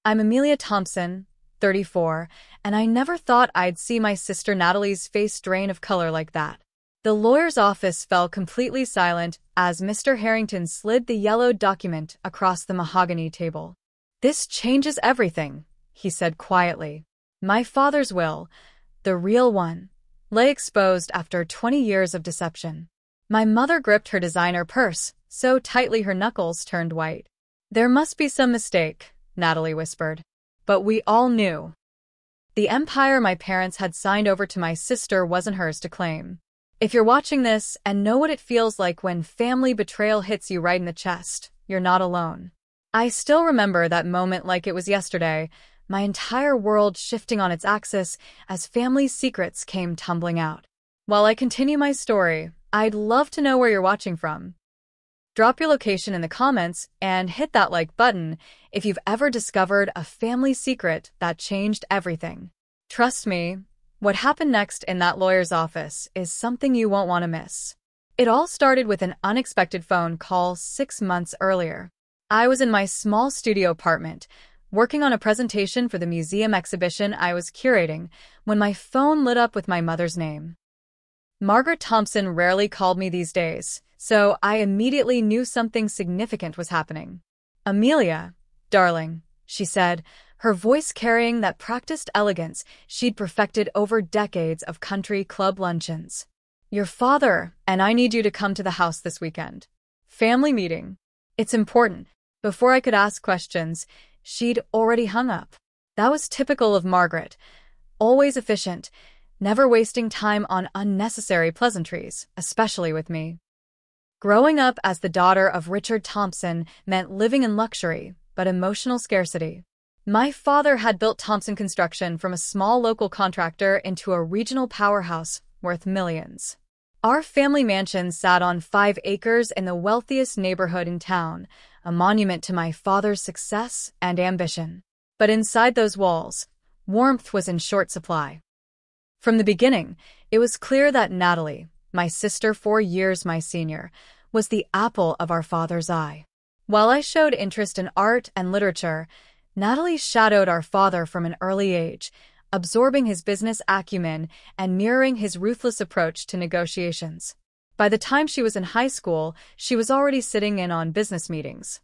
I'm Amelia Thompson, 34, and I never thought I'd see my sister Natalie's face drain of color like that. The lawyer's office fell completely silent as Mr. Harrington slid the yellowed document across the mahogany table. "This changes everything," he said quietly. "My father's will, the real one, lay exposed after 20 years of deception." My mother gripped her designer purse so tightly her knuckles turned white. "There must be some mistake," Natalie whispered. But we all knew. The empire my parents had signed over to my sister wasn't hers to claim. If you're watching this and know what it feels like when family betrayal hits you right in the chest, you're not alone. I still remember that moment like it was yesterday, my entire world shifting on its axis as family secrets came tumbling out. While I continue my story, I'd love to know where you're watching from. Drop your location in the comments and hit that like button if you've ever discovered a family secret that changed everything. Trust me, what happened next in that lawyer's office is something you won't want to miss. It all started with an unexpected phone call 6 months earlier. I was in my small studio apartment, working on a presentation for the museum exhibition I was curating, when my phone lit up with my mother's name. Margaret Thompson rarely called me these days, so I immediately knew something significant was happening. "Amelia, darling," she said, her voice carrying that practiced elegance she'd perfected over decades of country club luncheons. "Your father and I need you to come to the house this weekend. Family meeting. It's important." Before I could ask questions, she'd already hung up. That was typical of Margaret, always efficient, never wasting time on unnecessary pleasantries, especially with me. Growing up as the daughter of Richard Thompson meant living in luxury, but emotional scarcity. My father had built Thompson Construction from a small local contractor into a regional powerhouse worth millions. Our family mansion sat on 5 acres in the wealthiest neighborhood in town, a monument to my father's success and ambition. But inside those walls, warmth was in short supply. From the beginning, it was clear that Natalie, my sister 4 years my senior, was the apple of our father's eye. While I showed interest in art and literature, Natalie shadowed our father from an early age, absorbing his business acumen and mirroring his ruthless approach to negotiations. By the time she was in high school, she was already sitting in on business meetings.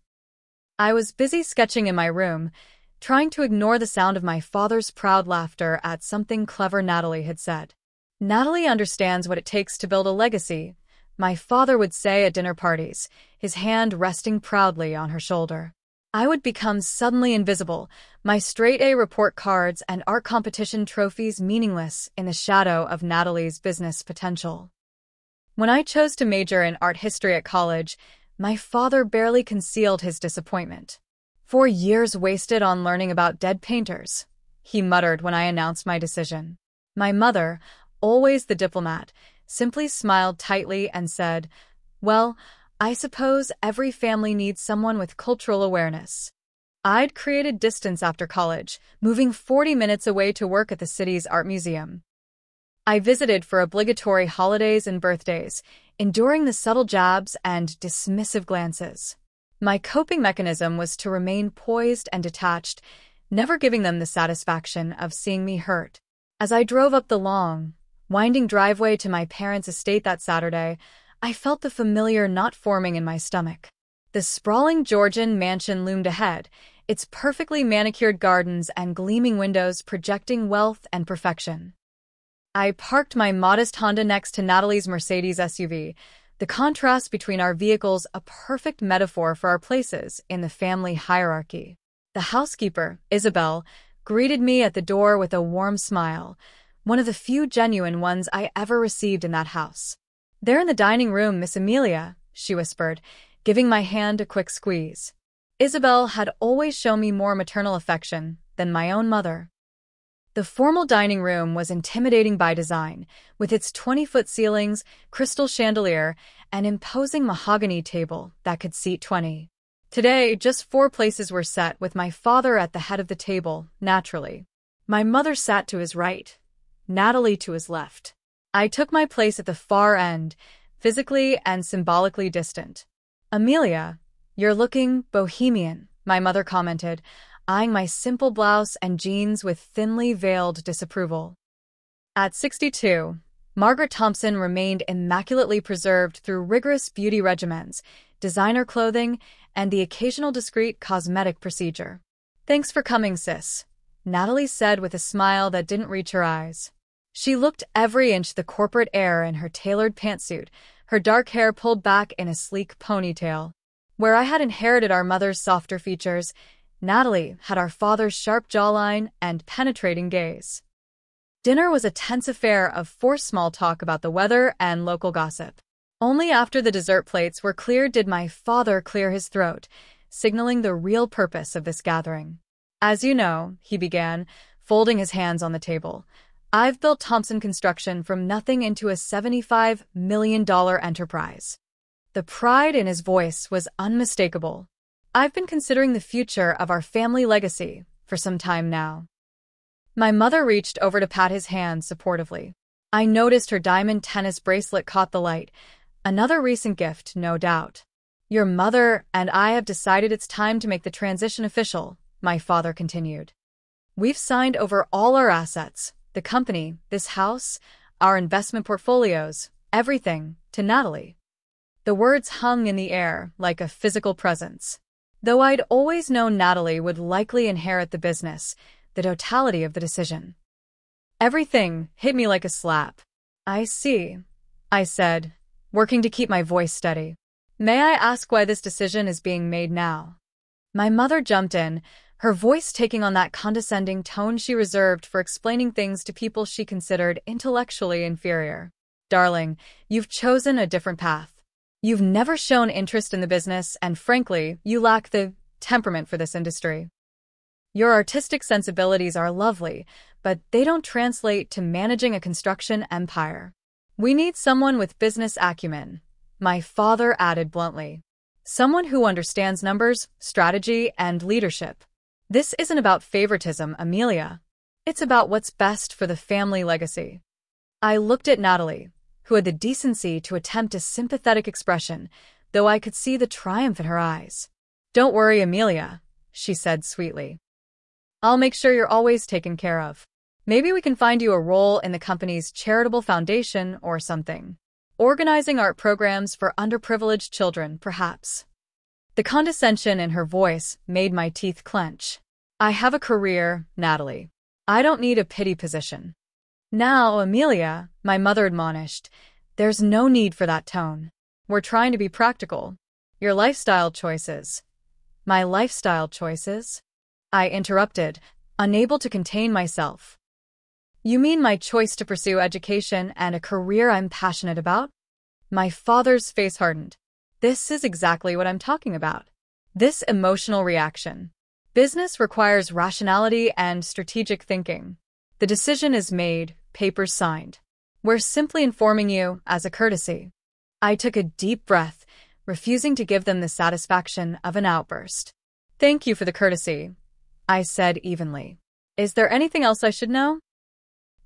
I was busy sketching in my room, trying to ignore the sound of my father's proud laughter at something clever Natalie had said. "Natalie understands what it takes to build a legacy," my father would say at dinner parties, his hand resting proudly on her shoulder. I would become suddenly invisible, my straight-A report cards and art competition trophies meaningless in the shadow of Natalie's business potential. When I chose to major in art history at college, my father barely concealed his disappointment. "4 years wasted on learning about dead painters," he muttered when I announced my decision. My mother, always the diplomat, simply smiled tightly and said, "Well, I suppose every family needs someone with cultural awareness." I'd created distance after college, moving 40 minutes away to work at the city's art museum. I visited for obligatory holidays and birthdays, enduring the subtle jabs and dismissive glances. My coping mechanism was to remain poised and detached, never giving them the satisfaction of seeing me hurt. As I drove up the long, winding driveway to my parents' estate that Saturday, I felt the familiar knot forming in my stomach. The sprawling Georgian mansion loomed ahead, its perfectly manicured gardens and gleaming windows projecting wealth and perfection. I parked my modest Honda next to Natalie's Mercedes SUV, the contrast between our vehicles a perfect metaphor for our places in the family hierarchy. The housekeeper, Isabel, greeted me at the door with a warm smile, one of the few genuine ones I ever received in that house. "There in the dining room, Miss Amelia," she whispered, giving my hand a quick squeeze. Isabel had always shown me more maternal affection than my own mother. The formal dining room was intimidating by design, with its 20-foot ceilings, crystal chandelier, and imposing mahogany table that could seat 20. Today, just 4 places were set, with my father at the head of the table, naturally. My mother sat to his right, Natalie to his left. I took my place at the far end, physically and symbolically distant. "Amelia, you're looking bohemian," my mother commented, eyeing my simple blouse and jeans with thinly veiled disapproval. At 62, Margaret Thompson remained immaculately preserved through rigorous beauty regimens, designer clothing, and the occasional discreet cosmetic procedure. "Thanks for coming, sis," Natalie said with a smile that didn't reach her eyes. She looked every inch the corporate heir in her tailored pantsuit, her dark hair pulled back in a sleek ponytail. Where I had inherited our mother's softer features, Natalie had our father's sharp jawline and penetrating gaze. Dinner was a tense affair of forced small talk about the weather and local gossip. Only after the dessert plates were cleared did my father clear his throat, signaling the real purpose of this gathering. "As you know," he began, folding his hands on the table, "I've built Thompson Construction from nothing into a $75 million enterprise." The pride in his voice was unmistakable. "I've been considering the future of our family legacy for some time now." My mother reached over to pat his hand supportively. I noticed her diamond tennis bracelet caught the light. Another recent gift, no doubt. "Your mother and I have decided it's time to make the transition official," my father continued. "We've signed over all our assets, the company, this house, our investment portfolios, everything, to Natalie." The words hung in the air like a physical presence. Though I'd always known Natalie would likely inherit the business, the totality of the decision. Everything hit me like a slap. "I see," I said, working to keep my voice steady. "May I ask why this decision is being made now?" My mother jumped in, her voice taking on that condescending tone she reserved for explaining things to people she considered intellectually inferior. "Darling, you've chosen a different path. You've never shown interest in the business, and frankly, you lack the temperament for this industry. Your artistic sensibilities are lovely, but they don't translate to managing a construction empire. We need someone with business acumen," my father added bluntly. "Someone who understands numbers, strategy, and leadership. This isn't about favoritism, Amelia. It's about what's best for the family legacy." I looked at Natalie, who had the decency to attempt a sympathetic expression, though I could see the triumph in her eyes. "Don't worry, Amelia," she said sweetly. "I'll make sure you're always taken care of. Maybe we can find you a role in the company's charitable foundation or something. Organizing art programs for underprivileged children, perhaps." The condescension in her voice made my teeth clench. "I have a career, Natalie. I don't need a pity position." "Now, Amelia," my mother admonished, "there's no need for that tone. We're trying to be practical. Your lifestyle choices." "My lifestyle choices?" I interrupted, unable to contain myself. "You mean my choice to pursue education and a career I'm passionate about?" My father's face hardened. "This is exactly what I'm talking about. This emotional reaction. Business requires rationality and strategic thinking. The decision is made, papers signed. We're simply informing you as a courtesy." I took a deep breath, refusing to give them the satisfaction of an outburst. "Thank you for the courtesy," I said evenly. "Is there anything else I should know?"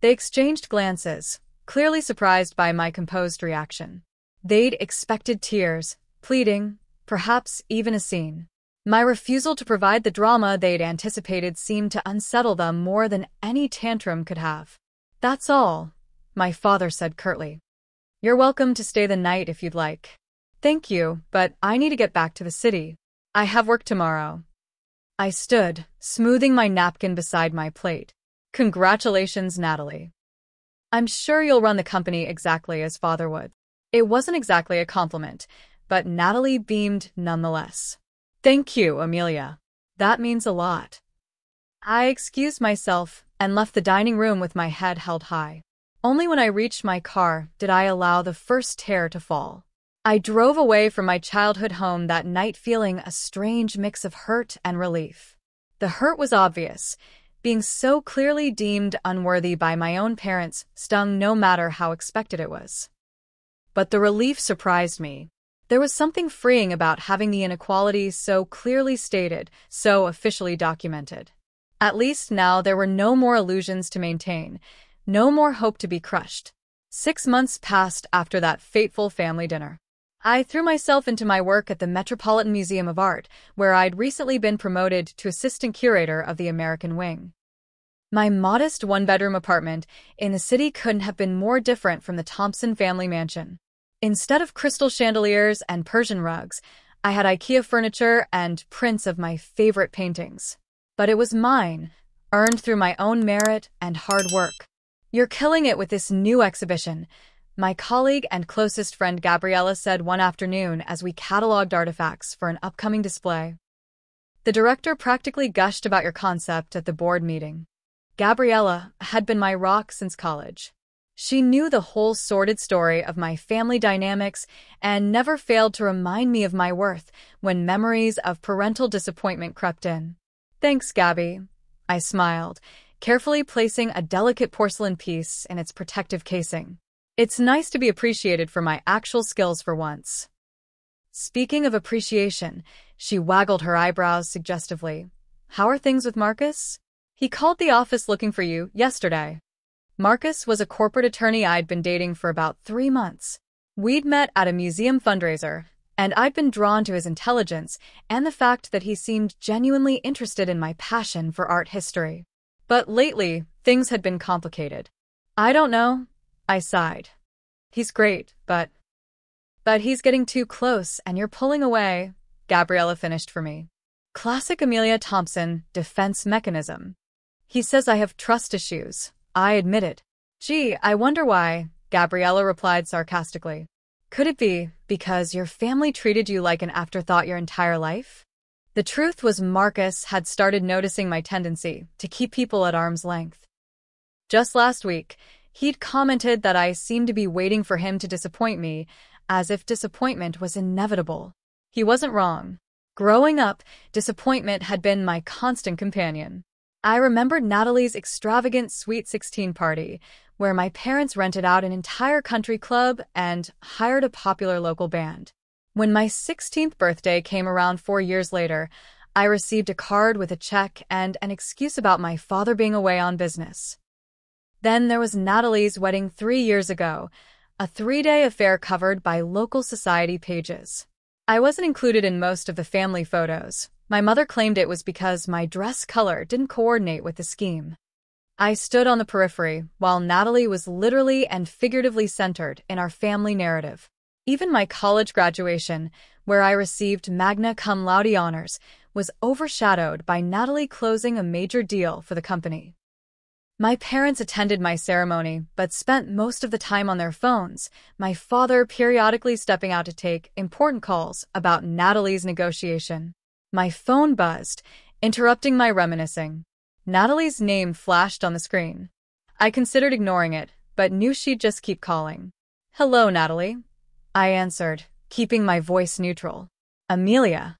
They exchanged glances, clearly surprised by my composed reaction. They'd expected tears, pleading, perhaps even a scene. My refusal to provide the drama they'd anticipated seemed to unsettle them more than any tantrum could have. "That's all," my father said curtly. "You're welcome to stay the night if you'd like." "Thank you, but I need to get back to the city. I have work tomorrow." I stood, smoothing my napkin beside my plate. "Congratulations, Natalie. I'm sure you'll run the company exactly as father would." It wasn't exactly a compliment, but Natalie beamed nonetheless. "Thank you, Amelia. That means a lot." I excused myself and left the dining room with my head held high. Only when I reached my car did I allow the first tear to fall. I drove away from my childhood home that night feeling a strange mix of hurt and relief. The hurt was obvious. Being so clearly deemed unworthy by my own parents stung no matter how expected it was. But the relief surprised me. There was something freeing about having the inequality so clearly stated, so officially documented. At least now there were no more illusions to maintain, no more hope to be crushed. 6 months passed after that fateful family dinner. I threw myself into my work at the Metropolitan Museum of Art, where I'd recently been promoted to assistant curator of the American wing. My modest one-bedroom apartment in the city couldn't have been more different from the Thompson family mansion. Instead of crystal chandeliers and Persian rugs, I had IKEA furniture and prints of my favorite paintings. But it was mine, earned through my own merit and hard work. "You're killing it with this new exhibition," my colleague and closest friend Gabriella said one afternoon as we cataloged artifacts for an upcoming display. "The director practically gushed about your concept at the board meeting." Gabriella had been my rock since college. She knew the whole sordid story of my family dynamics and never failed to remind me of my worth when memories of parental disappointment crept in. "Thanks, Gabby," I smiled, carefully placing a delicate porcelain piece in its protective casing. "It's nice to be appreciated for my actual skills for once." Speaking of appreciation, she waggled her eyebrows suggestively. "How are things with Marcus? He called the office looking for you yesterday." Marcus was a corporate attorney I'd been dating for about 3 months. We'd met at a museum fundraiser, and I'd been drawn to his intelligence and the fact that he seemed genuinely interested in my passion for art history. But lately, things had been complicated. "I don't know," I sighed. "He's great, but he's getting too close and you're pulling away," Gabriella finished for me. Classic Amelia Thompson defense mechanism. "He says I have trust issues," I admitted. "Gee, I wonder why," Gabriella replied sarcastically. "Could it be because your family treated you like an afterthought your entire life?" The truth was Marcus had started noticing my tendency to keep people at arm's length. Just last week, he'd commented that I seemed to be waiting for him to disappoint me, as if disappointment was inevitable. He wasn't wrong. Growing up, disappointment had been my constant companion. I remembered Natalie's extravagant Sweet 16 party, where my parents rented out an entire country club and hired a popular local band. When my 16th birthday came around 4 years later, I received a card with a check and an excuse about my father being away on business. Then there was Natalie's wedding 3 years ago, a 3-day affair covered by local society pages. I wasn't included in most of the family photos. My mother claimed it was because my dress color didn't coordinate with the scheme. I stood on the periphery, while Natalie was literally and figuratively centered in our family narrative. Even my college graduation, where I received magna cum laude honors, was overshadowed by Natalie closing a major deal for the company. My parents attended my ceremony, but spent most of the time on their phones, my father periodically stepping out to take important calls about Natalie's negotiation. My phone buzzed, interrupting my reminiscing. Natalie's name flashed on the screen. I considered ignoring it, but knew she'd just keep calling. "Hello, Natalie," I answered, keeping my voice neutral. "Amelia."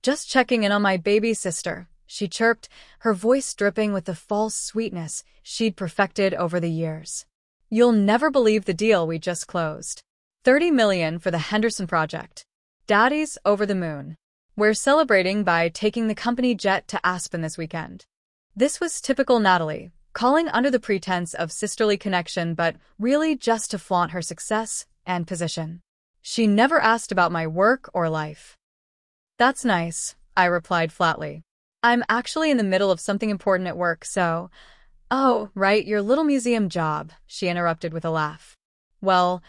"Just checking in on my baby sister," she chirped, her voice dripping with the false sweetness she'd perfected over the years. "You'll never believe the deal we just closed. $30 million for the Henderson project. Daddy's over the moon. We're celebrating by taking the company jet to Aspen this weekend." This was typical Natalie, calling under the pretense of sisterly connection but really just to flaunt her success and position. She never asked about my work or life. "That's nice," I replied flatly. "I'm actually in the middle of something important at work, so—" "Oh, right, your little museum job," she interrupted with a laugh. "Well,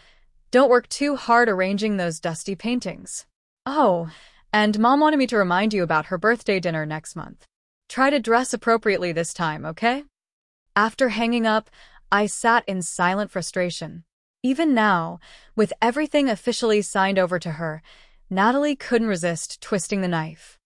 don't work too hard arranging those dusty paintings." "Oh, and Mom wanted me to remind you about her birthday dinner next month. Try to dress appropriately this time, okay?" After hanging up, I sat in silent frustration. Even now, with everything officially signed over to her, Natalie couldn't resist twisting the knife.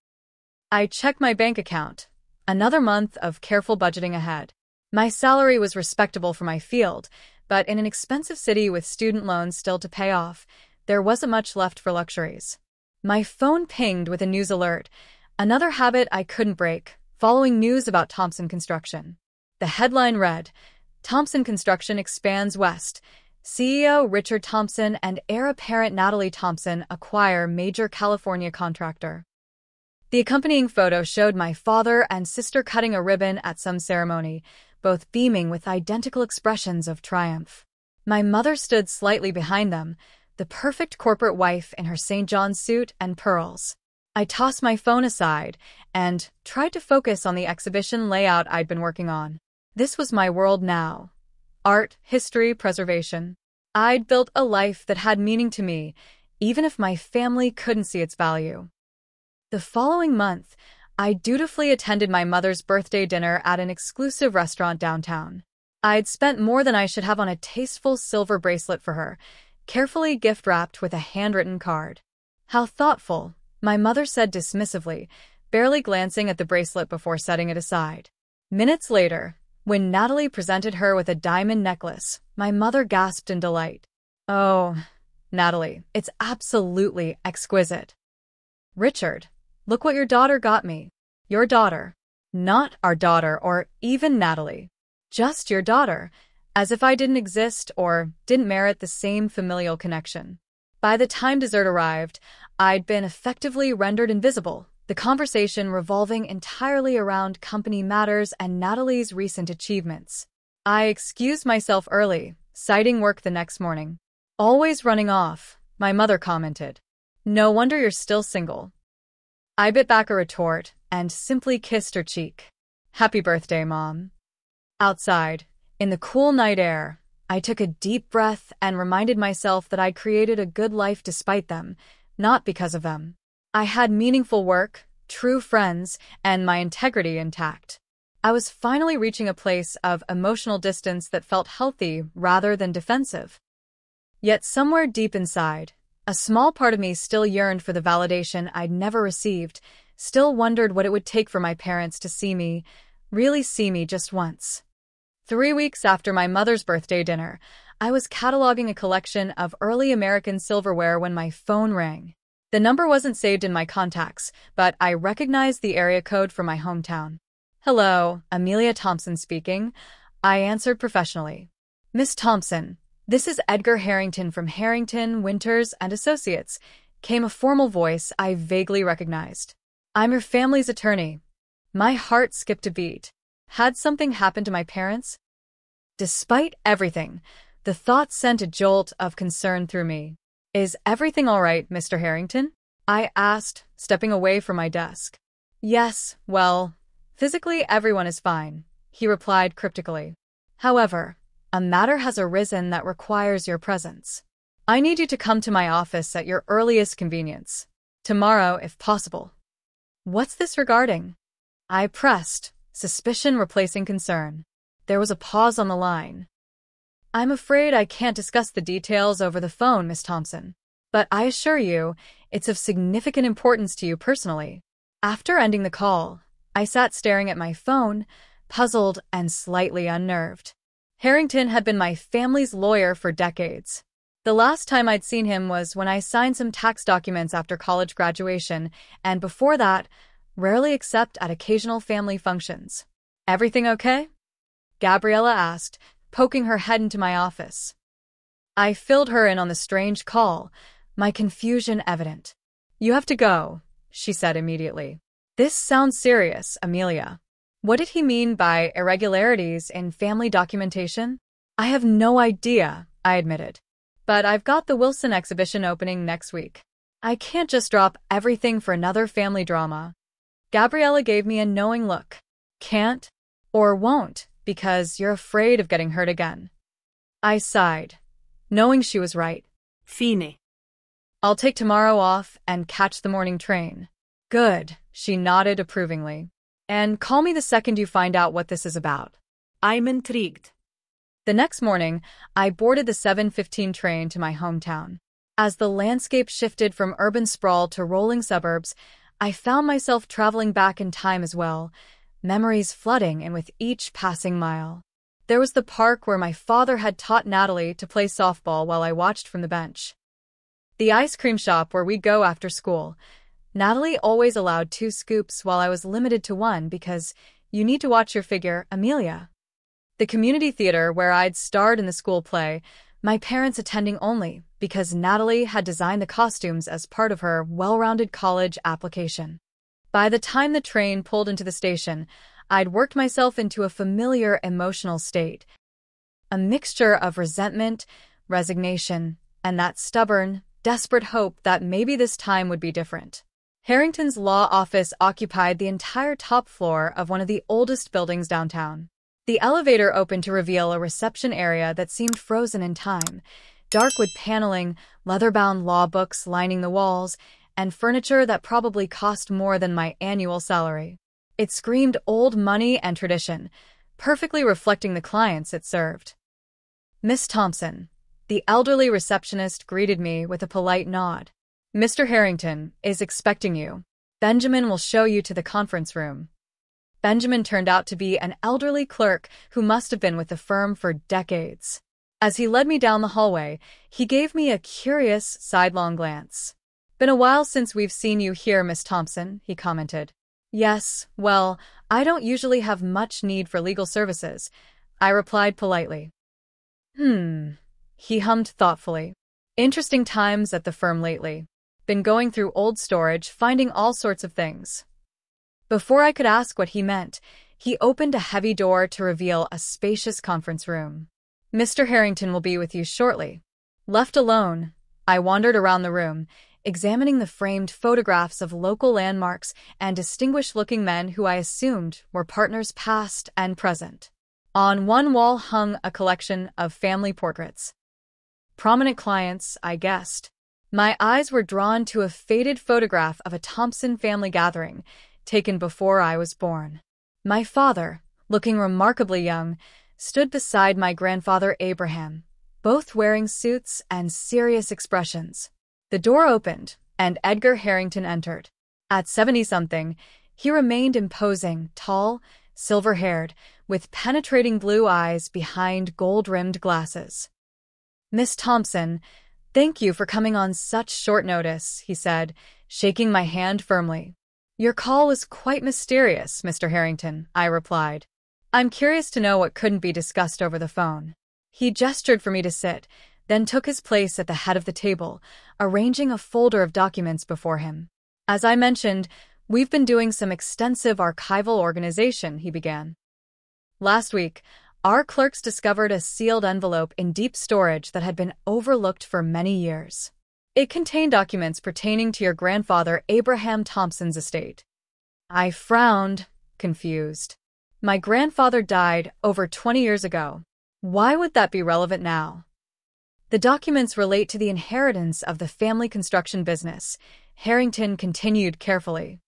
I checked my bank account. Another month of careful budgeting ahead. My salary was respectable for my field, but in an expensive city with student loans still to pay off, there wasn't much left for luxuries. My phone pinged with a news alert, another habit I couldn't break, following news about Thompson Construction. The headline read, "Thompson Construction expands west. CEO Richard Thompson and heir apparent Natalie Thompson acquire major California contractor." The accompanying photo showed my father and sister cutting a ribbon at some ceremony, both beaming with identical expressions of triumph. My mother stood slightly behind them, the perfect corporate wife in her St. John's suit and pearls. I tossed my phone aside and tried to focus on the exhibition layout I'd been working on. This was my world now. Art, history, preservation. I'd built a life that had meaning to me, even if my family couldn't see its value. The following month, I dutifully attended my mother's birthday dinner at an exclusive restaurant downtown. I'd spent more than I should have on a tasteful silver bracelet for her, carefully gift-wrapped with a handwritten card. "How thoughtful," my mother said dismissively, barely glancing at the bracelet before setting it aside. Minutes later, when Natalie presented her with a diamond necklace, my mother gasped in delight. "Oh, Natalie, it's absolutely exquisite." "Richard, look what your daughter got me." "Your daughter." Not our daughter or even Natalie. Just your daughter, as if I didn't exist or didn't merit the same familial connection. By the time dessert arrived, I'd been effectively rendered invisible, the conversation revolving entirely around company matters and Natalie's recent achievements. I excused myself early, citing work the next morning. "Always running off," my mother commented. "No wonder you're still single." I bit back a retort and simply kissed her cheek. "Happy birthday, Mom." Outside, in the cool night air, I took a deep breath and reminded myself that I'd created a good life despite them, not because of them. I had meaningful work, true friends, and my integrity intact. I was finally reaching a place of emotional distance that felt healthy rather than defensive. Yet somewhere deep inside, a small part of me still yearned for the validation I'd never received, still wondered what it would take for my parents to see me, really see me just once. 3 weeks after my mother's birthday dinner, I was cataloging a collection of early American silverware when my phone rang. The number wasn't saved in my contacts, but I recognized the area code from my hometown. "Hello, Amelia Thompson speaking," I answered professionally. "Miss Thompson, this is Edgar Harrington from Harrington, Winters and Associates," came a formal voice I vaguely recognized. "I'm your family's attorney." My heart skipped a beat. Had something happened to my parents? Despite everything, the thought sent a jolt of concern through me. "Is everything all right, Mr. Harrington?" I asked, stepping away from my desk. "Yes, well, physically everyone is fine," he replied cryptically. "However, a matter has arisen that requires your presence. I need you to come to my office at your earliest convenience. Tomorrow, if possible." "What's this regarding?" I pressed, suspicion replacing concern. There was a pause on the line. "I'm afraid I can't discuss the details over the phone, Miss Thompson. But I assure you, it's of significant importance to you personally." After ending the call, I sat staring at my phone, puzzled and slightly unnerved. Harrington had been my family's lawyer for decades. The last time I'd seen him was when I signed some tax documents after college graduation, and before that, rarely except at occasional family functions. "Everything okay?" Gabriella asked, poking her head into my office. I filled her in on the strange call, my confusion evident. "You have to go," she said immediately. "This sounds serious, Amelia. What did he mean by irregularities in family documentation?" "I have no idea," I admitted. "But I've got the Wilson exhibition opening next week. I can't just drop everything for another family drama." Gabriella gave me a knowing look. "Can't? Or won't, because you're afraid of getting hurt again." I sighed, knowing she was right. Fine. "I'll take tomorrow off and catch the morning train." "Good," she nodded approvingly. "And call me the second you find out what this is about." I'm intrigued. The next morning, I boarded the 7:15 train to my hometown. As the landscape shifted from urban sprawl to rolling suburbs, I found myself traveling back in time as well, memories flooding in with each passing mile. There was the park where my father had taught Natalie to play softball while I watched from the bench. The ice cream shop where we go after school. Natalie always allowed 2 scoops while I was limited to 1 because you need to watch your figure, Amelia. The community theater where I'd starred in the school play, my parents attending only because Natalie had designed the costumes as part of her well-rounded college application. By the time the train pulled into the station, I'd worked myself into a familiar emotional state, a mixture of resentment, resignation, and that stubborn, desperate hope that maybe this time would be different. Harrington's law office occupied the entire top floor of one of the oldest buildings downtown. The elevator opened to reveal a reception area that seemed frozen in time. Dark wood paneling, leather-bound law books lining the walls, and furniture that probably cost more than my annual salary. It screamed old money and tradition, perfectly reflecting the clients it served. Miss Thompson, the elderly receptionist, greeted me with a polite nod. Mr. Harrington is expecting you. Benjamin will show you to the conference room. Benjamin turned out to be an elderly clerk who must have been with the firm for decades. As he led me down the hallway, he gave me a curious, sidelong glance. Been a while since we've seen you here, Miss Thompson, he commented. Yes, well, I don't usually have much need for legal services, I replied politely. He hummed thoughtfully. Interesting times at the firm lately. Been going through old storage, finding all sorts of things. Before I could ask what he meant, he opened a heavy door to reveal a spacious conference room. Mr. Harrington will be with you shortly. Left alone, I wandered around the room, examining the framed photographs of local landmarks and distinguished-looking men who I assumed were partners past and present. On one wall hung a collection of family portraits. Prominent clients, I guessed. My eyes were drawn to a faded photograph of a Thompson family gathering, taken before I was born. My father, looking remarkably young, stood beside my grandfather Abraham, both wearing suits and serious expressions. The door opened, and Edgar Harrington entered. At 70-something, he remained imposing, tall, silver-haired, with penetrating blue eyes behind gold-rimmed glasses. Miss Thompson, thank you for coming on such short notice, he said, shaking my hand firmly. Your call was quite mysterious, Mr. Harrington, I replied. I'm curious to know what couldn't be discussed over the phone. He gestured for me to sit, then took his place at the head of the table, arranging a folder of documents before him. As I mentioned, we've been doing some extensive archival organization, he began. Last week, our clerks discovered a sealed envelope in deep storage that had been overlooked for many years. It contained documents pertaining to your grandfather Abraham Thompson's estate. I frowned, confused. My grandfather died over 20 years ago. Why would that be relevant now? The documents relate to the inheritance of the family construction business, Harrington continued carefully.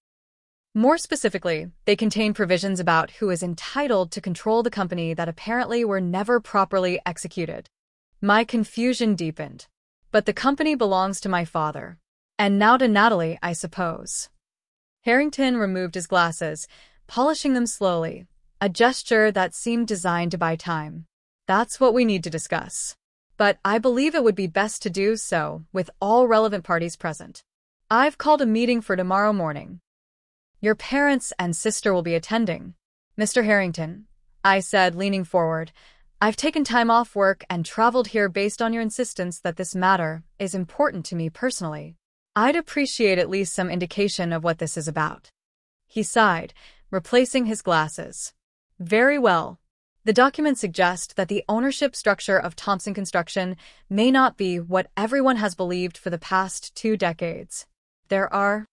More specifically, they contain provisions about who is entitled to control the company that apparently were never properly executed. My confusion deepened. But the company belongs to my father. And now to Natalie, I suppose. Harrington removed his glasses, polishing them slowly, a gesture that seemed designed to buy time. That's what we need to discuss. But I believe it would be best to do so with all relevant parties present. I've called a meeting for tomorrow morning. Your parents and sister will be attending. Mr. Harrington, I said, leaning forward, I've taken time off work and traveled here based on your insistence that this matter is important to me personally. I'd appreciate at least some indication of what this is about. He sighed, replacing his glasses. Very well. The documents suggest that the ownership structure of Thompson Construction may not be what everyone has believed for the past 2 decades. There are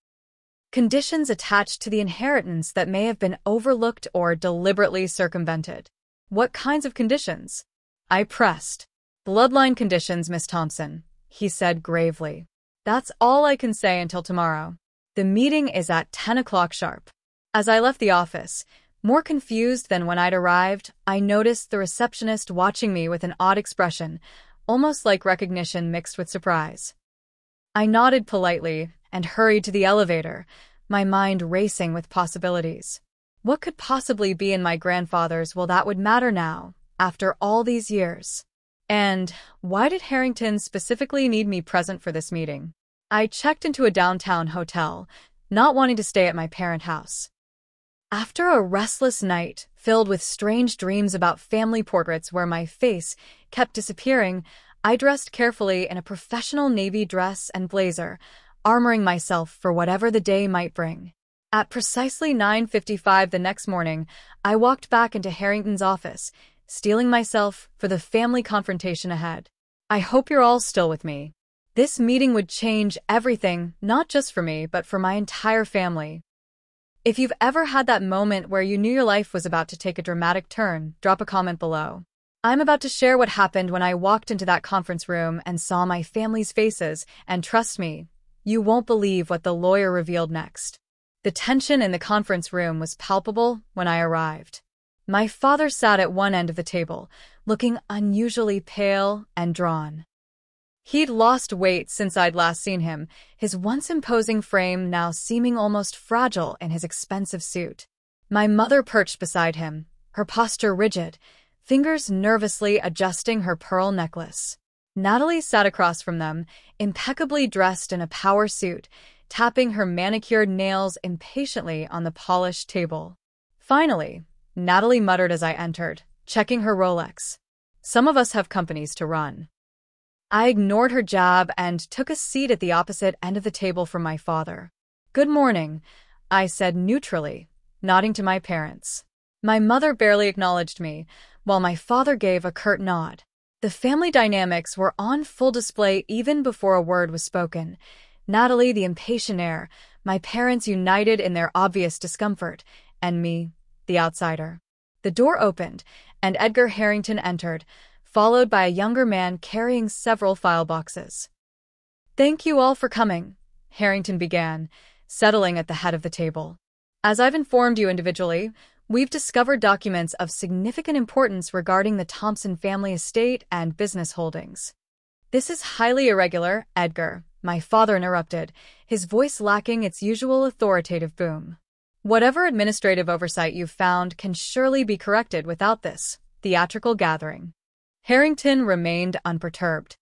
conditions attached to the inheritance that may have been overlooked or deliberately circumvented. What kinds of conditions? I pressed. Bloodline conditions, Miss Thompson, he said gravely. That's all I can say until tomorrow. The meeting is at 10 o'clock sharp. As I left the office, more confused than when I'd arrived, I noticed the receptionist watching me with an odd expression, almost like recognition mixed with surprise. I nodded politely and hurried to the elevator, my mind racing with possibilities. What could possibly be in my grandfather's will that would matter now, after all these years? And why did Harrington specifically need me present for this meeting? I checked into a downtown hotel, not wanting to stay at my parent house. After a restless night filled with strange dreams about family portraits where my face kept disappearing, I dressed carefully in a professional navy dress and blazer, armoring myself for whatever the day might bring. At precisely 9:55 the next morning, I walked back into Harrington's office, steeling myself for the family confrontation ahead. I hope you're all still with me. This meeting would change everything, not just for me, but for my entire family. If you've ever had that moment where you knew your life was about to take a dramatic turn, drop a comment below. I'm about to share what happened when I walked into that conference room and saw my family's faces, and trust me, you won't believe what the lawyer revealed next. The tension in the conference room was palpable when I arrived. My father sat at one end of the table, looking unusually pale and drawn. He'd lost weight since I'd last seen him, his once imposing frame now seeming almost fragile in his expensive suit. My mother perched beside him, her posture rigid, fingers nervously adjusting her pearl necklace. Natalie sat across from them, impeccably dressed in a power suit, tapping her manicured nails impatiently on the polished table. Finally, Natalie muttered as I entered, checking her Rolex. Some of us have companies to run. I ignored her jab and took a seat at the opposite end of the table from my father. Good morning, I said neutrally, nodding to my parents. My mother barely acknowledged me, while my father gave a curt nod. The family dynamics were on full display even before a word was spoken. Natalie, the impatient heir, my parents united in their obvious discomfort, and me, the outsider. The door opened, and Edgar Harrington entered, followed by a younger man carrying several file boxes. Thank you all for coming, Harrington began, settling at the head of the table. As I've informed you individually, we've discovered documents of significant importance regarding the Thompson family estate and business holdings. This is highly irregular, Edgar, my father interrupted, his voice lacking its usual authoritative boom. Whatever administrative oversight you've found can surely be corrected without this theatrical gathering. Harrington remained unperturbed.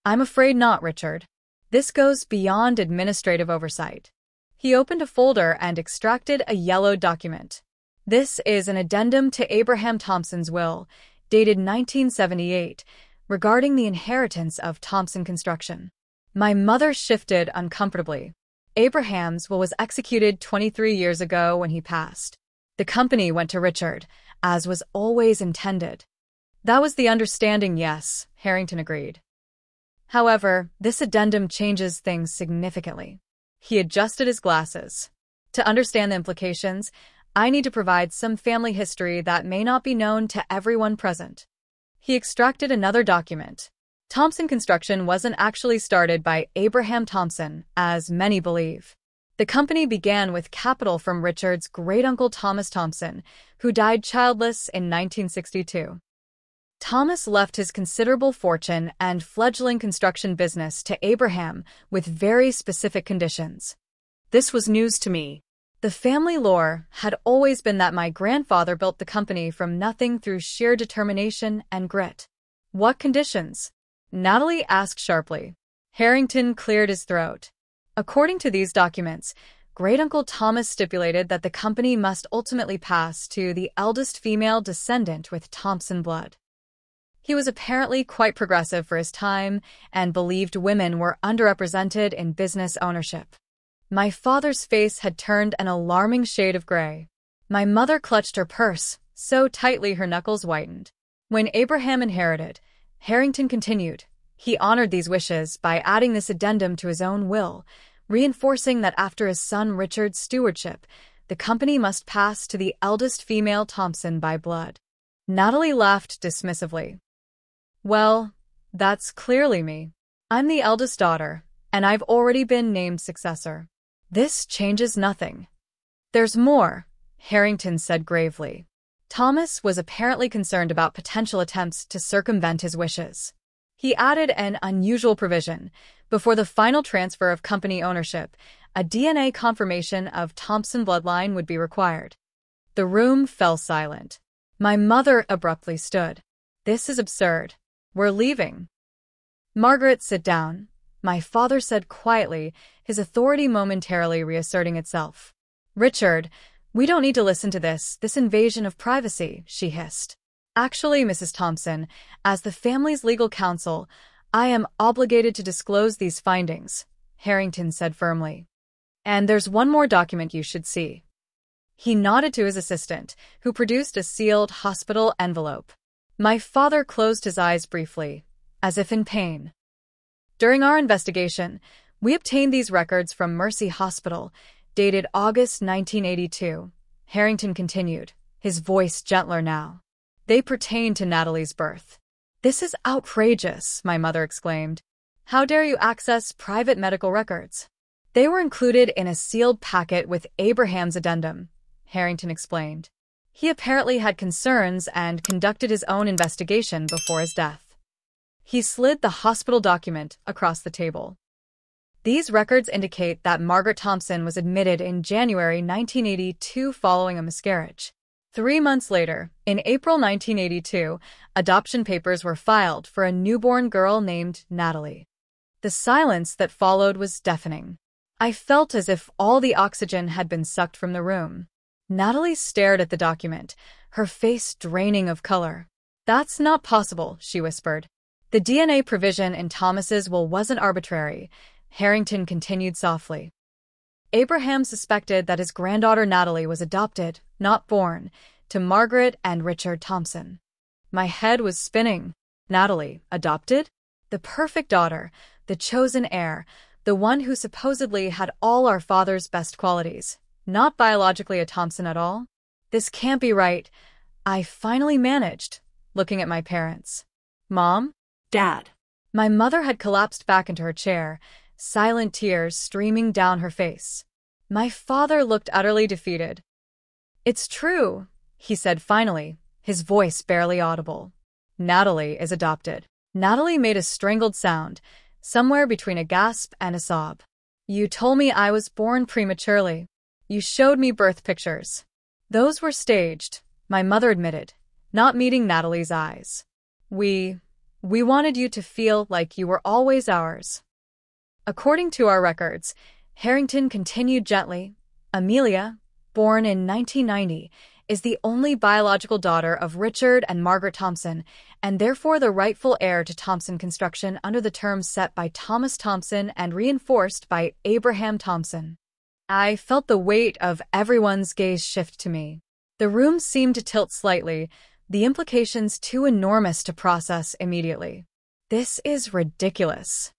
I'm afraid not, Richard. This goes beyond administrative oversight. He opened a folder and extracted a yellow document. This is an addendum to Abraham Thompson's will, dated 1978, regarding the inheritance of Thompson Construction. My mother shifted uncomfortably. Abraham's will was executed 23 years ago when he passed. The company went to Richard, as was always intended. That was the understanding, yes, Harrington agreed. However, this addendum changes things significantly. He adjusted his glasses. To understand the implications, I need to provide some family history that may not be known to everyone present. He extracted another document. Thompson Construction wasn't actually started by Abraham Thompson, as many believe. The company began with capital from Richard's great-uncle Thomas Thompson, who died childless in 1962. Thomas left his considerable fortune and fledgling construction business to Abraham with very specific conditions. This was news to me. The family lore had always been that my grandfather built the company from nothing through sheer determination and grit. What conditions? Natalie asked sharply. Harrington cleared his throat. According to these documents, great-uncle Thomas stipulated that the company must ultimately pass to the eldest female descendant with Thompson blood. He was apparently quite progressive for his time and believed women were underrepresented in business ownership. My father's face had turned an alarming shade of gray. My mother clutched her purse so tightly her knuckles whitened. When Abraham inherited, Harrington continued. He honored these wishes by adding this addendum to his own will, reinforcing that after his son Richard's stewardship, the company must pass to the eldest female Thompson by blood. Natalie laughed dismissively. Well, that's clearly me. I'm the eldest daughter, and I've already been named successor. This changes nothing. There's more, Harrington said gravely. Thomas was apparently concerned about potential attempts to circumvent his wishes. He added an unusual provision. Before the final transfer of company ownership, a DNA confirmation of Thompson bloodline would be required. The room fell silent. My mother abruptly stood. This is absurd. We're leaving. Margaret, sit down, my father said quietly, his authority momentarily reasserting itself. Richard, we don't need to listen to this invasion of privacy, she hissed. Actually, Mrs. Thompson, as the family's legal counsel, I am obligated to disclose these findings, Harrington said firmly. And there's one more document you should see. He nodded to his assistant, who produced a sealed hospital envelope. My father closed his eyes briefly, as if in pain. During our investigation, we obtained these records from Mercy Hospital, dated August 1982. Harrington continued, his voice gentler now. They pertain to Natalie's birth. This is outrageous, my mother exclaimed. How dare you access private medical records? They were included in a sealed packet with Abraham's addendum, Harrington explained. He apparently had concerns and conducted his own investigation before his death. He slid the hospital document across the table. These records indicate that Margaret Thompson was admitted in January 1982 following a miscarriage. 3 months later, in April 1982, adoption papers were filed for a newborn girl named Natalie. The silence that followed was deafening. I felt as if all the oxygen had been sucked from the room. Natalie stared at the document, her face draining of color. That's not possible, she whispered. The DNA provision in Thomas's will wasn't arbitrary, Harrington continued softly. Abraham suspected that his granddaughter Natalie was adopted, not born, to Margaret and Richard Thompson. My head was spinning. Natalie, adopted? The perfect daughter, the chosen heir, the one who supposedly had all our father's best qualities. Not biologically a Thompson at all? This can't be right. I finally managed, looking at my parents. Mom? Dad. My mother had collapsed back into her chair, silent tears streaming down her face. My father looked utterly defeated. It's true, he said finally, his voice barely audible. Natalie is adopted. Natalie made a strangled sound, somewhere between a gasp and a sob. You told me I was born prematurely. You showed me birth pictures. Those were staged, my mother admitted, not meeting Natalie's eyes. We wanted you to feel like you were always ours. According to our records, Harrington continued gently, Amelia, born in 1990, is the only biological daughter of Richard and Margaret Thompson, and therefore the rightful heir to Thompson Construction under the terms set by Thomas Thompson and reinforced by Abraham Thompson. I felt the weight of everyone's gaze shift to me. The room seemed to tilt slightly, the implications too enormous to process immediately. This is ridiculous.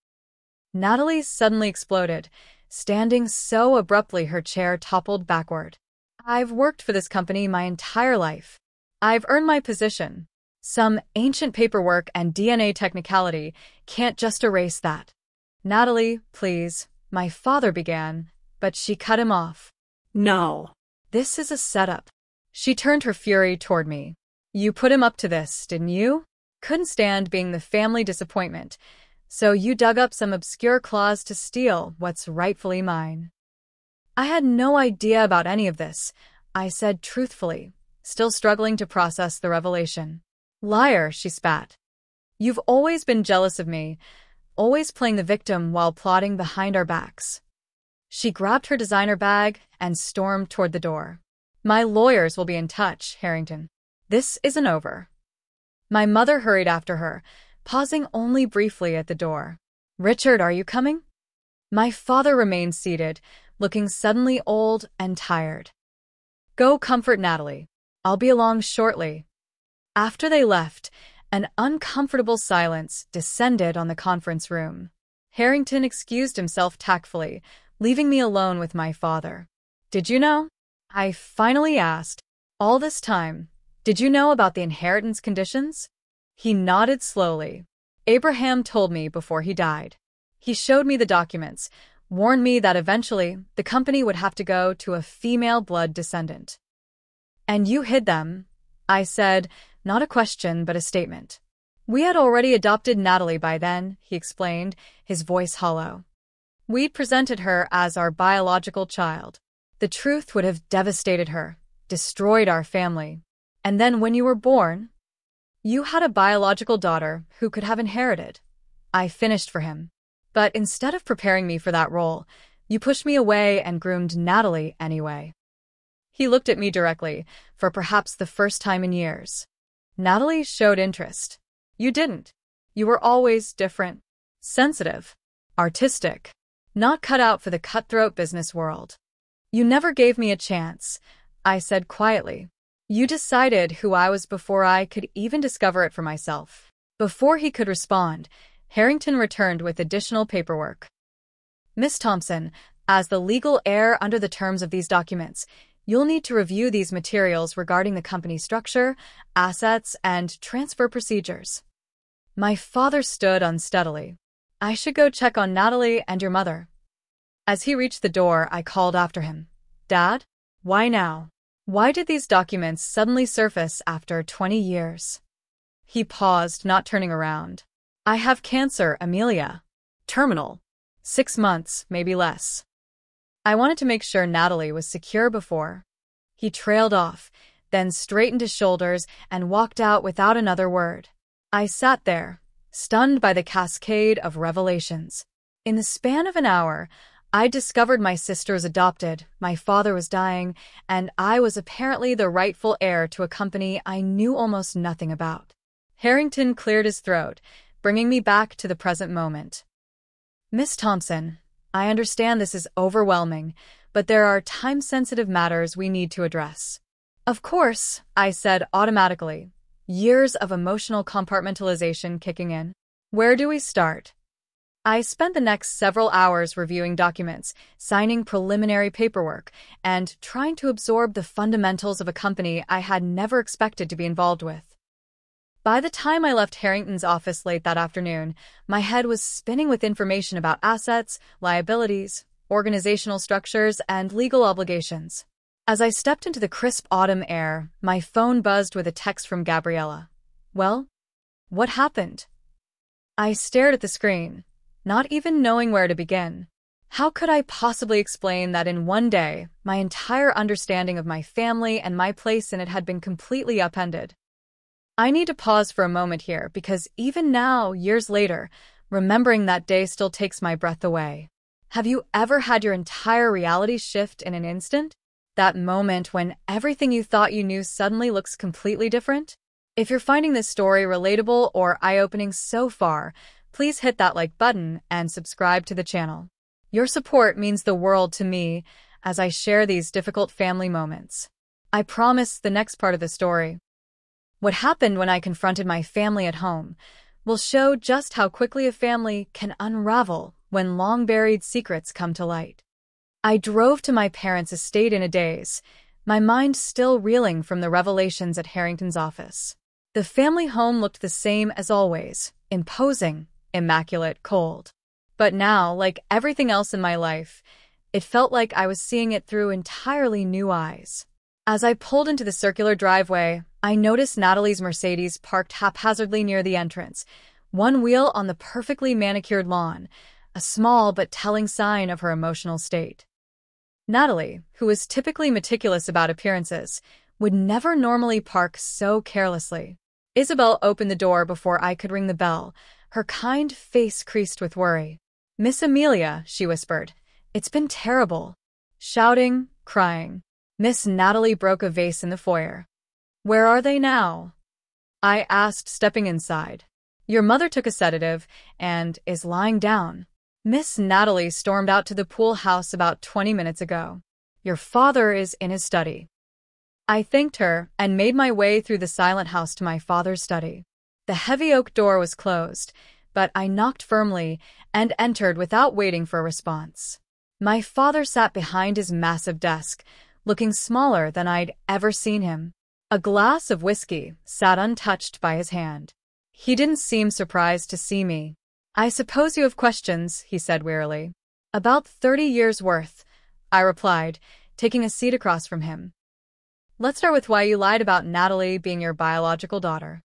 Natalie suddenly exploded, standing so abruptly her chair toppled backward. I've worked for this company my entire life. I've earned my position. Some ancient paperwork and DNA technicality can't just erase that. Natalie, please, my father began, but she cut him off. No. This is a setup. She turned her fury toward me. You put him up to this, didn't you? Couldn't stand being the family disappointment, so you dug up some obscure clause to steal what's rightfully mine. I had no idea about any of this, I said truthfully, still struggling to process the revelation. Liar, she spat. You've always been jealous of me, always playing the victim while plotting behind our backs. She grabbed her designer bag and stormed toward the door. My lawyers will be in touch, Harrington. This isn't over. My mother hurried after her, pausing only briefly at the door. Richard, are you coming? My father remained seated, looking suddenly old and tired. Go comfort Natalie. I'll be along shortly. After they left, an uncomfortable silence descended on the conference room. Harrington excused himself tactfully, leaving me alone with my father. Did you know? I finally asked. All this time, did you know about the inheritance conditions? He nodded slowly. Abraham told me before he died. He showed me the documents, warned me that eventually the company would have to go to a female blood descendant. And you hid them, I said, not a question but a statement. We had already adopted Natalie by then, he explained, his voice hollow. We'd presented her as our biological child. The truth would have devastated her, destroyed our family. And then when you were born, you had a biological daughter who could have inherited. I finished for him. But instead of preparing me for that role, you pushed me away and groomed Natalie anyway. He looked at me directly, for perhaps the first time in years. Natalie showed interest. You didn't. You were always different. Sensitive. Artistic. Not cut out for the cutthroat business world. You never gave me a chance, I said quietly. You decided who I was before I could even discover it for myself. Before he could respond, Harrington returned with additional paperwork. Miss Thompson, as the legal heir under the terms of these documents, you'll need to review these materials regarding the company structure, assets, and transfer procedures. My father stood unsteadily. I should go check on Natalie and your mother. As he reached the door, I called after him. Dad? Why now? Why did these documents suddenly surface after 20 years? He paused, not turning around. I have cancer, Amelia. Terminal. 6 months, maybe less. I wanted to make sure Natalie was secure before. He trailed off, then straightened his shoulders and walked out without another word. I sat there, stunned by the cascade of revelations. In the span of an hour, I discovered my sister was adopted, my father was dying, and I was apparently the rightful heir to a company I knew almost nothing about. Harrington cleared his throat, bringing me back to the present moment. Miss Thompson, I understand this is overwhelming, but there are time-sensitive matters we need to address. Of course, I said automatically, years of emotional compartmentalization kicking in. Where do we start? I spent the next several hours reviewing documents, signing preliminary paperwork, and trying to absorb the fundamentals of a company I had never expected to be involved with. By the time I left Harrington's office late that afternoon, my head was spinning with information about assets, liabilities, organizational structures, and legal obligations. As I stepped into the crisp autumn air, my phone buzzed with a text from Gabriella. Well, what happened? I stared at the screen, not even knowing where to begin. How could I possibly explain that in one day, my entire understanding of my family and my place in it had been completely upended? I need to pause for a moment here because even now, years later, remembering that day still takes my breath away. Have you ever had your entire reality shift in an instant? That moment when everything you thought you knew suddenly looks completely different? If you're finding this story relatable or eye-opening so far, please hit that like button and subscribe to the channel. Your support means the world to me as I share these difficult family moments. I promise the next part of the story, what happened when I confronted my family at home, will show just how quickly a family can unravel when long-buried secrets come to light. I drove to my parents' estate in a daze, my mind still reeling from the revelations at Harrington's office. The family home looked the same as always, imposing, immaculate, cold. But now, like everything else in my life, it felt like I was seeing it through entirely new eyes. As I pulled into the circular driveway, I noticed Natalie's Mercedes parked haphazardly near the entrance, one wheel on the perfectly manicured lawn, a small but telling sign of her emotional state. Natalie, who was typically meticulous about appearances, would never normally park so carelessly. Isabel opened the door before I could ring the bell, her kind face creased with worry. "Miss Amelia," she whispered, "it's been terrible." Shouting, crying. Miss Natalie broke a vase in the foyer. "Where are they now?" I asked, stepping inside. "Your mother took a sedative and is lying down. Miss Natalie stormed out to the pool house about 20 minutes ago. Your father is in his study." I thanked her and made my way through the silent house to my father's study. The heavy oak door was closed, but I knocked firmly and entered without waiting for a response. My father sat behind his massive desk, looking smaller than I'd ever seen him. A glass of whiskey sat untouched by his hand. He didn't seem surprised to see me. "I suppose you have questions," he said wearily. "About 30 years' worth," I replied, taking a seat across from him. "Let's start with why you lied about Natalie being your biological daughter."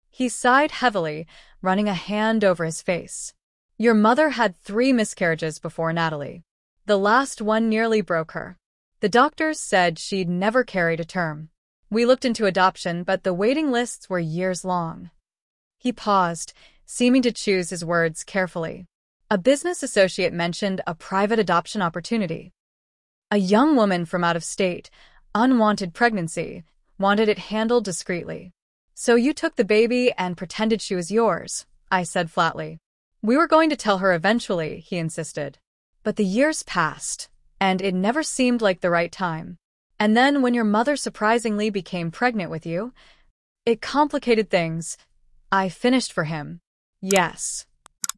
He sighed heavily, running a hand over his face. "Your mother had 3 miscarriages before Natalie. The last one nearly broke her. The doctors said she'd never carried a term. We looked into adoption, but the waiting lists were years long." He paused, seeming to choose his words carefully. A business associate mentioned a private adoption opportunity. A young woman from out of state, unwanted pregnancy, wanted it handled discreetly. "So you took the baby and pretended she was yours," I said flatly. "We were going to tell her eventually," he insisted. "But the years passed, and it never seemed like the right time. And then when your mother surprisingly became pregnant with you, it complicated things. I finished for him. Yes.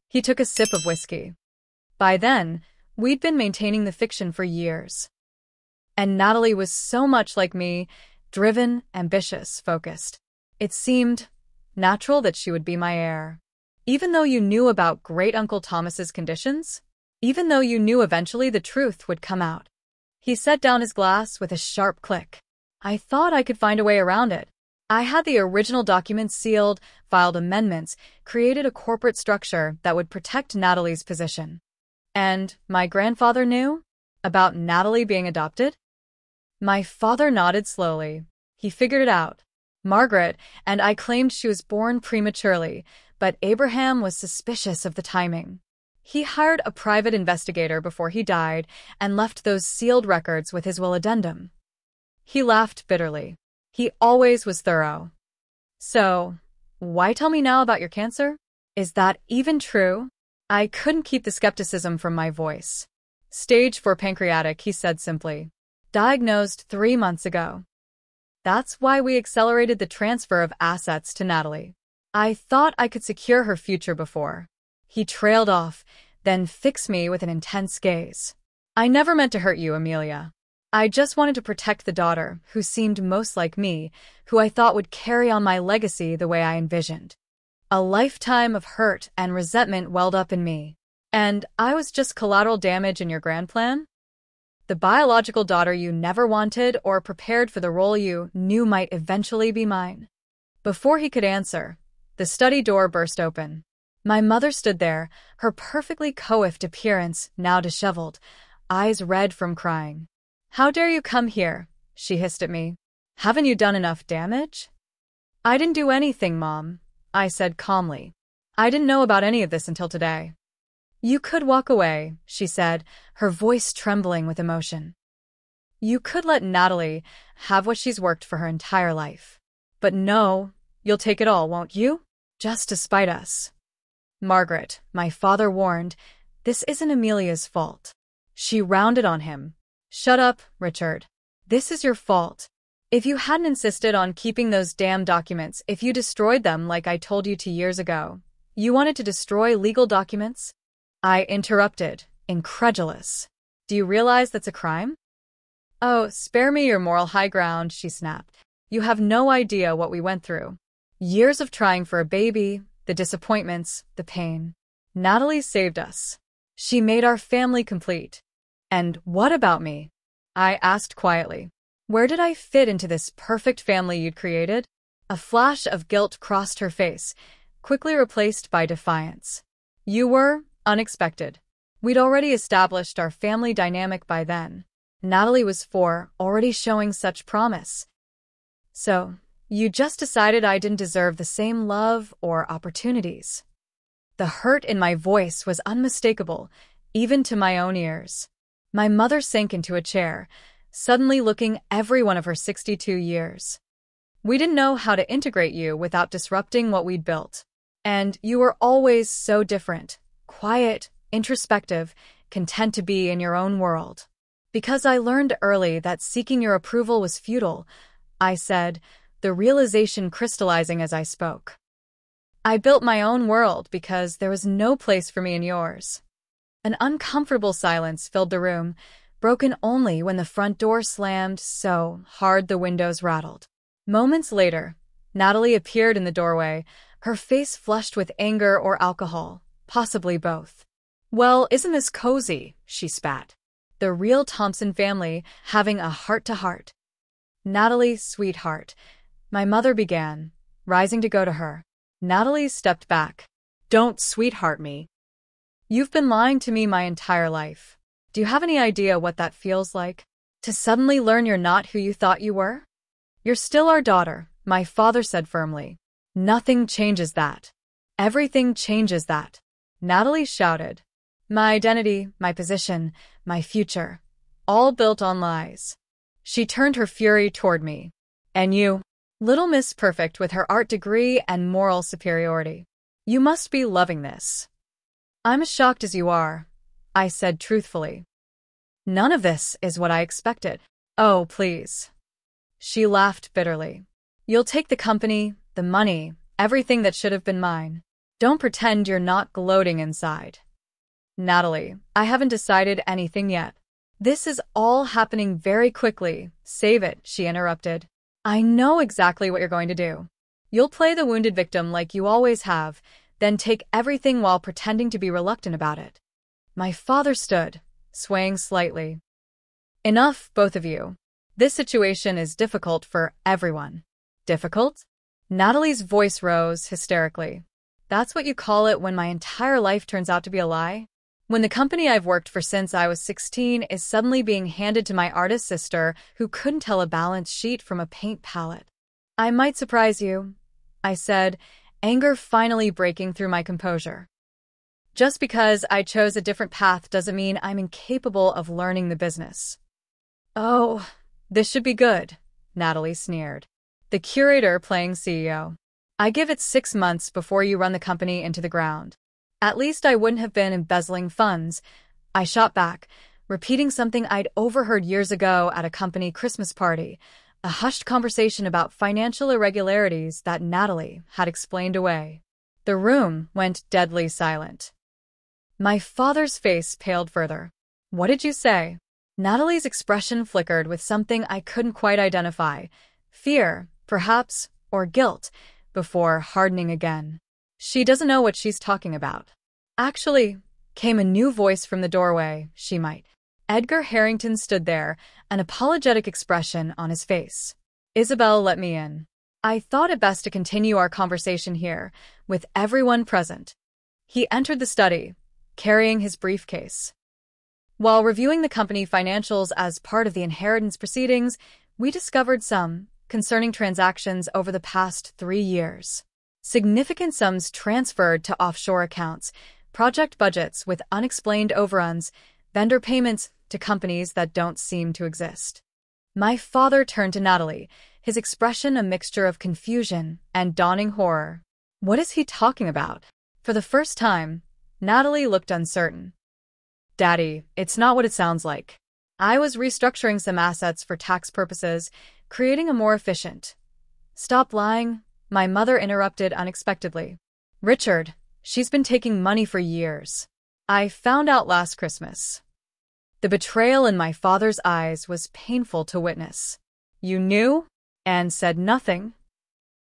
He took a sip of whiskey. By then, we'd been maintaining the fiction for years. And Natalie was so much like me, driven, ambitious, focused. It seemed natural that she would be my heir. Even though you knew about Great Uncle Thomas's conditions? Even though you knew eventually the truth would come out. He set down his glass with a sharp click. I thought I could find a way around it. I had the original documents sealed, filed amendments, created a corporate structure that would protect Natalie's position. And my grandfather knew about Natalie being adopted? My father nodded slowly. He figured it out. Margaret and I claimed she was born prematurely, but Abraham was suspicious of the timing. He hired a private investigator before he died and left those sealed records with his will addendum. He laughed bitterly. He always was thorough. So, why tell me now about your cancer? Is that even true? I couldn't keep the skepticism from my voice. Stage 4 pancreatic, he said simply. Diagnosed 3 months ago. That's why we accelerated the transfer of assets to Natalie. I thought I could secure her future before. He trailed off, then fixed me with an intense gaze. I never meant to hurt you, Amelia. I just wanted to protect the daughter, who seemed most like me, who I thought would carry on my legacy the way I envisioned. A lifetime of hurt and resentment welled up in me. And I was just collateral damage in your grand plan? The biological daughter you never wanted or prepared for the role you knew might eventually be mine. Before he could answer, the study door burst open. My mother stood there, her perfectly coiffed appearance now disheveled, eyes red from crying. How dare you come here? She hissed at me. Haven't you done enough damage? I didn't do anything, Mom, I said calmly. I didn't know about any of this until today. You could walk away, she said, her voice trembling with emotion. You could let Natalie have what she's worked for her entire life. But no, you'll take it all, won't you? Just to spite us. Margaret, my father warned, this isn't Amelia's fault. She rounded on him. Shut up, Richard. This is your fault. If you hadn't insisted on keeping those damn documents, if you destroyed them like I told you 2 years ago, you wanted to destroy legal documents? I interrupted, incredulous. Do you realize that's a crime? Oh, spare me your moral high ground, she snapped. You have no idea what we went through. Years of trying for a baby, the disappointments, the pain. Natalie saved us. She made our family complete. And what about me? I asked quietly. Where did I fit into this perfect family you'd created? A flash of guilt crossed her face, quickly replaced by defiance. You were unexpected. We'd already established our family dynamic by then. Natalie was 4, already showing such promise. So, you just decided I didn't deserve the same love or opportunities. The hurt in my voice was unmistakable, even to my own ears. My mother sank into a chair, suddenly looking every one of her 62 years. We didn't know how to integrate you without disrupting what we'd built. And you were always so different, quiet, introspective, content to be in your own world. Because I learned early that seeking your approval was futile, I said, the realization crystallizing as I spoke. I built my own world because there was no place for me in yours. An uncomfortable silence filled the room, broken only when the front door slammed so hard the windows rattled. Moments later, Natalie appeared in the doorway, her face flushed with anger or alcohol, possibly both. Well, isn't this cozy? She spat. The real Thompson family having a heart-to-heart. Natalie, sweetheart, my mother began, rising to go to her. Natalie stepped back. Don't sweetheart me. You've been lying to me my entire life. Do you have any idea what that feels like? To suddenly learn you're not who you thought you were? You're still our daughter, my father said firmly. Nothing changes that. Everything changes that. Natalie shouted. My identity, my position, my future, all built on lies. She turned her fury toward me. And you, little Miss Perfect with her art degree and moral superiority. You must be loving this. I'm as shocked as you are, I said truthfully. None of this is what I expected. Oh, please. She laughed bitterly. You'll take the company, the money, Everything that should have been mine. Don't pretend you're not gloating inside. Natalie, I haven't decided anything yet. This is all happening very quickly. Save it, she interrupted. I know exactly what you're going to do. You'll play the wounded victim like you always have, then take everything while pretending to be reluctant about it. My father stood, swaying slightly. Enough, both of you. This situation is difficult for everyone. Difficult? Natalie's voice rose hysterically. That's what you call it when my entire life turns out to be a lie? When the company I've worked for since I was 16 is suddenly being handed to my artist sister who couldn't tell a balance sheet from a paint palette. I might surprise you, I said, anger finally breaking through my composure. Just because I chose a different path doesn't mean I'm incapable of learning the business. Oh, this should be good, Natalie sneered. The curator playing CEO. I give it 6 months before you run the company into the ground. At least I wouldn't have been embezzling funds. I shot back, repeating something I'd overheard years ago at a company Christmas party, a hushed conversation about financial irregularities that Natalie had explained away. The room went deadly silent. My father's face paled further. What did you say? Natalie's expression flickered with something I couldn't quite identify. Fear, perhaps, or guilt, before hardening again. She doesn't know what she's talking about. Actually, came a new voice from the doorway, she might. Edgar Harrington stood there, an apologetic expression on his face. Isabel let me in. I thought it best to continue our conversation here, with everyone present. He entered the study, carrying his briefcase. While reviewing the company financials as part of the inheritance proceedings, we discovered some concerning transactions over the past 3 years. Significant sums transferred to offshore accounts, project budgets with unexplained overruns, vendor payments to companies that don't seem to exist. My father turned to Natalie, his expression a mixture of confusion and dawning horror. What is he talking about? For the first time, Natalie looked uncertain. Daddy, it's not what it sounds like. I was restructuring some assets for tax purposes, creating a more efficient. Stop lying, my mother interrupted unexpectedly. Richard, she's been taking money for years. I found out last Christmas. The betrayal in my father's eyes was painful to witness. You knew? And said nothing?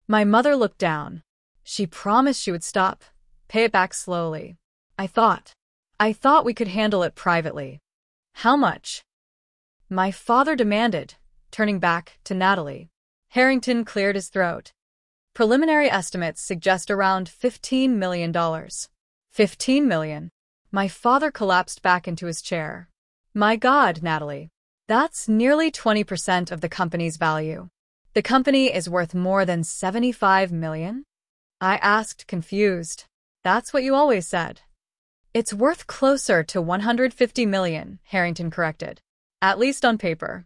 My mother looked down. She promised she would stop, pay it back slowly. I thought we could handle it privately. How much? My father demanded, turning back to Natalie. Harrington cleared his throat. Preliminary estimates suggest around $15 million. $15 million. My father collapsed back into his chair. My God, Natalie. That's nearly 20% of the company's value. The company is worth more than $75 million? I asked, confused. That's what you always said. It's worth closer to $150 million, Harrington corrected. At least on paper.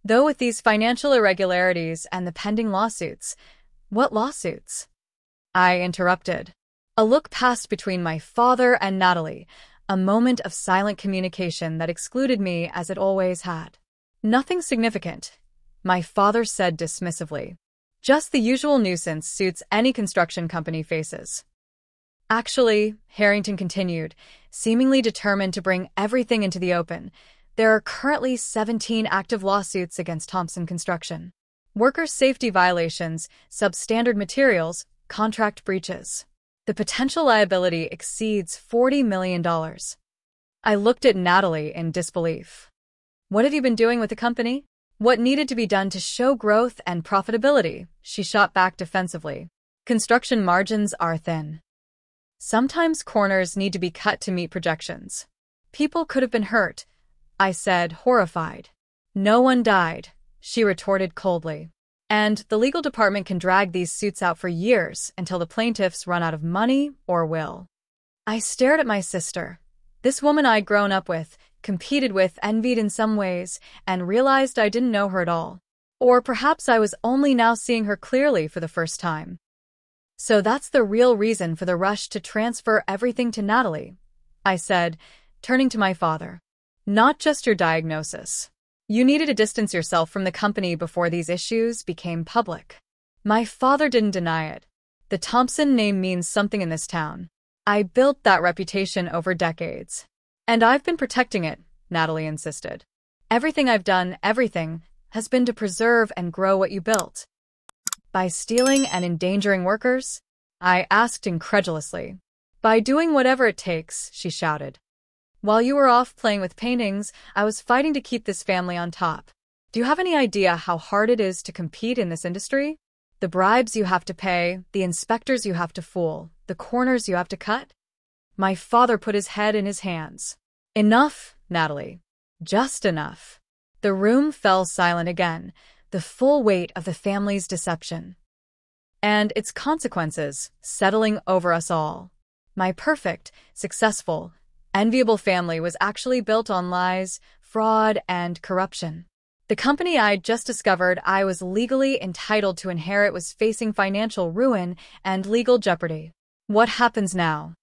Though with these financial irregularities and the pending lawsuits. What lawsuits? I interrupted. A look passed between my father and Natalie, a moment of silent communication that excluded me as it always had. Nothing significant, my father said dismissively. Just the usual nuisance suits any construction company faces. Actually, Harrington continued, seemingly determined to bring everything into the open, there are currently 17 active lawsuits against Thompson Construction. Workers' safety violations, substandard materials, contract breaches. The potential liability exceeds $40 million. I looked at Natalie in disbelief. What have you been doing with the company? What needed to be done to show growth and profitability? She shot back defensively. Construction margins are thin. Sometimes corners need to be cut to meet projections. People could have been hurt, I said, horrified. No one died, she retorted coldly. And the legal department can drag these suits out for years until the plaintiffs run out of money or will. I stared at my sister. This woman I'd grown up with, competed with, envied in some ways, and realized I didn't know her at all. Or perhaps I was only now seeing her clearly for the first time. So that's the real reason for the rush to transfer everything to Natalie, I said, turning to my father. Not just your diagnosis. You needed to distance yourself from the company before these issues became public. My father didn't deny it. The Thompson name means something in this town. I built that reputation over decades. And I've been protecting it, Natalie insisted. Everything I've done, everything, has been to preserve and grow what you built. By stealing and endangering workers? I asked incredulously. By doing whatever it takes, she shouted. While you were off playing with paintings, I was fighting to keep this family on top. Do you have any idea how hard it is to compete in this industry? The bribes you have to pay, the inspectors you have to fool, the corners you have to cut? My father put his head in his hands. Enough, Natalie. Just enough. The room fell silent again, the full weight of the family's deception. And its consequences settling over us all. My perfect, successful, enviable family was actually built on lies, fraud, and corruption. The company I'd just discovered I was legally entitled to inherit was facing financial ruin and legal jeopardy. What happens now?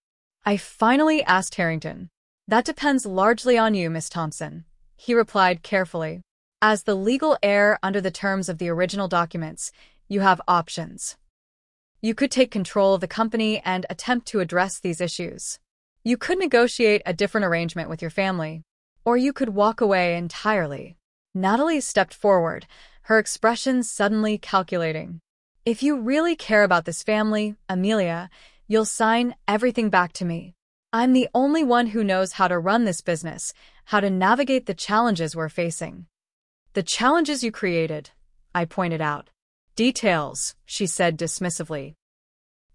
I finally asked Harrington. That depends largely on you, Miss Thompson, he replied carefully. As the legal heir under the terms of the original documents, you have options. You could take control of the company and attempt to address these issues. You could negotiate a different arrangement with your family, or you could walk away entirely. Natalie stepped forward, her expression suddenly calculating. If you really care about this family, Amelia, you'll sign everything back to me. I'm the only one who knows how to run this business, how to navigate the challenges we're facing. The challenges you created, I pointed out. Details, she said dismissively.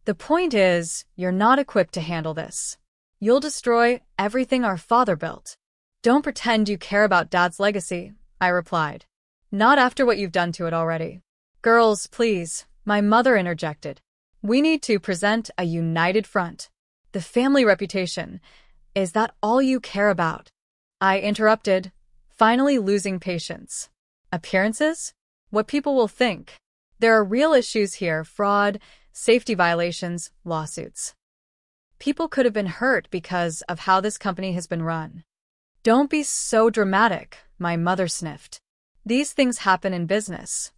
The point is, you're not equipped to handle this. You'll destroy everything our father built. Don't pretend you care about Dad's legacy, I replied. Not after what you've done to it already. Girls, please, my mother interjected. We need to present a united front. The family reputation. Is that all you care about? I interrupted, finally losing patience. Appearances? What people will think. There are real issues here, fraud, safety violations, lawsuits. People could have been hurt because of how this company has been run. Don't be so dramatic, my mother sniffed. These things happen in business.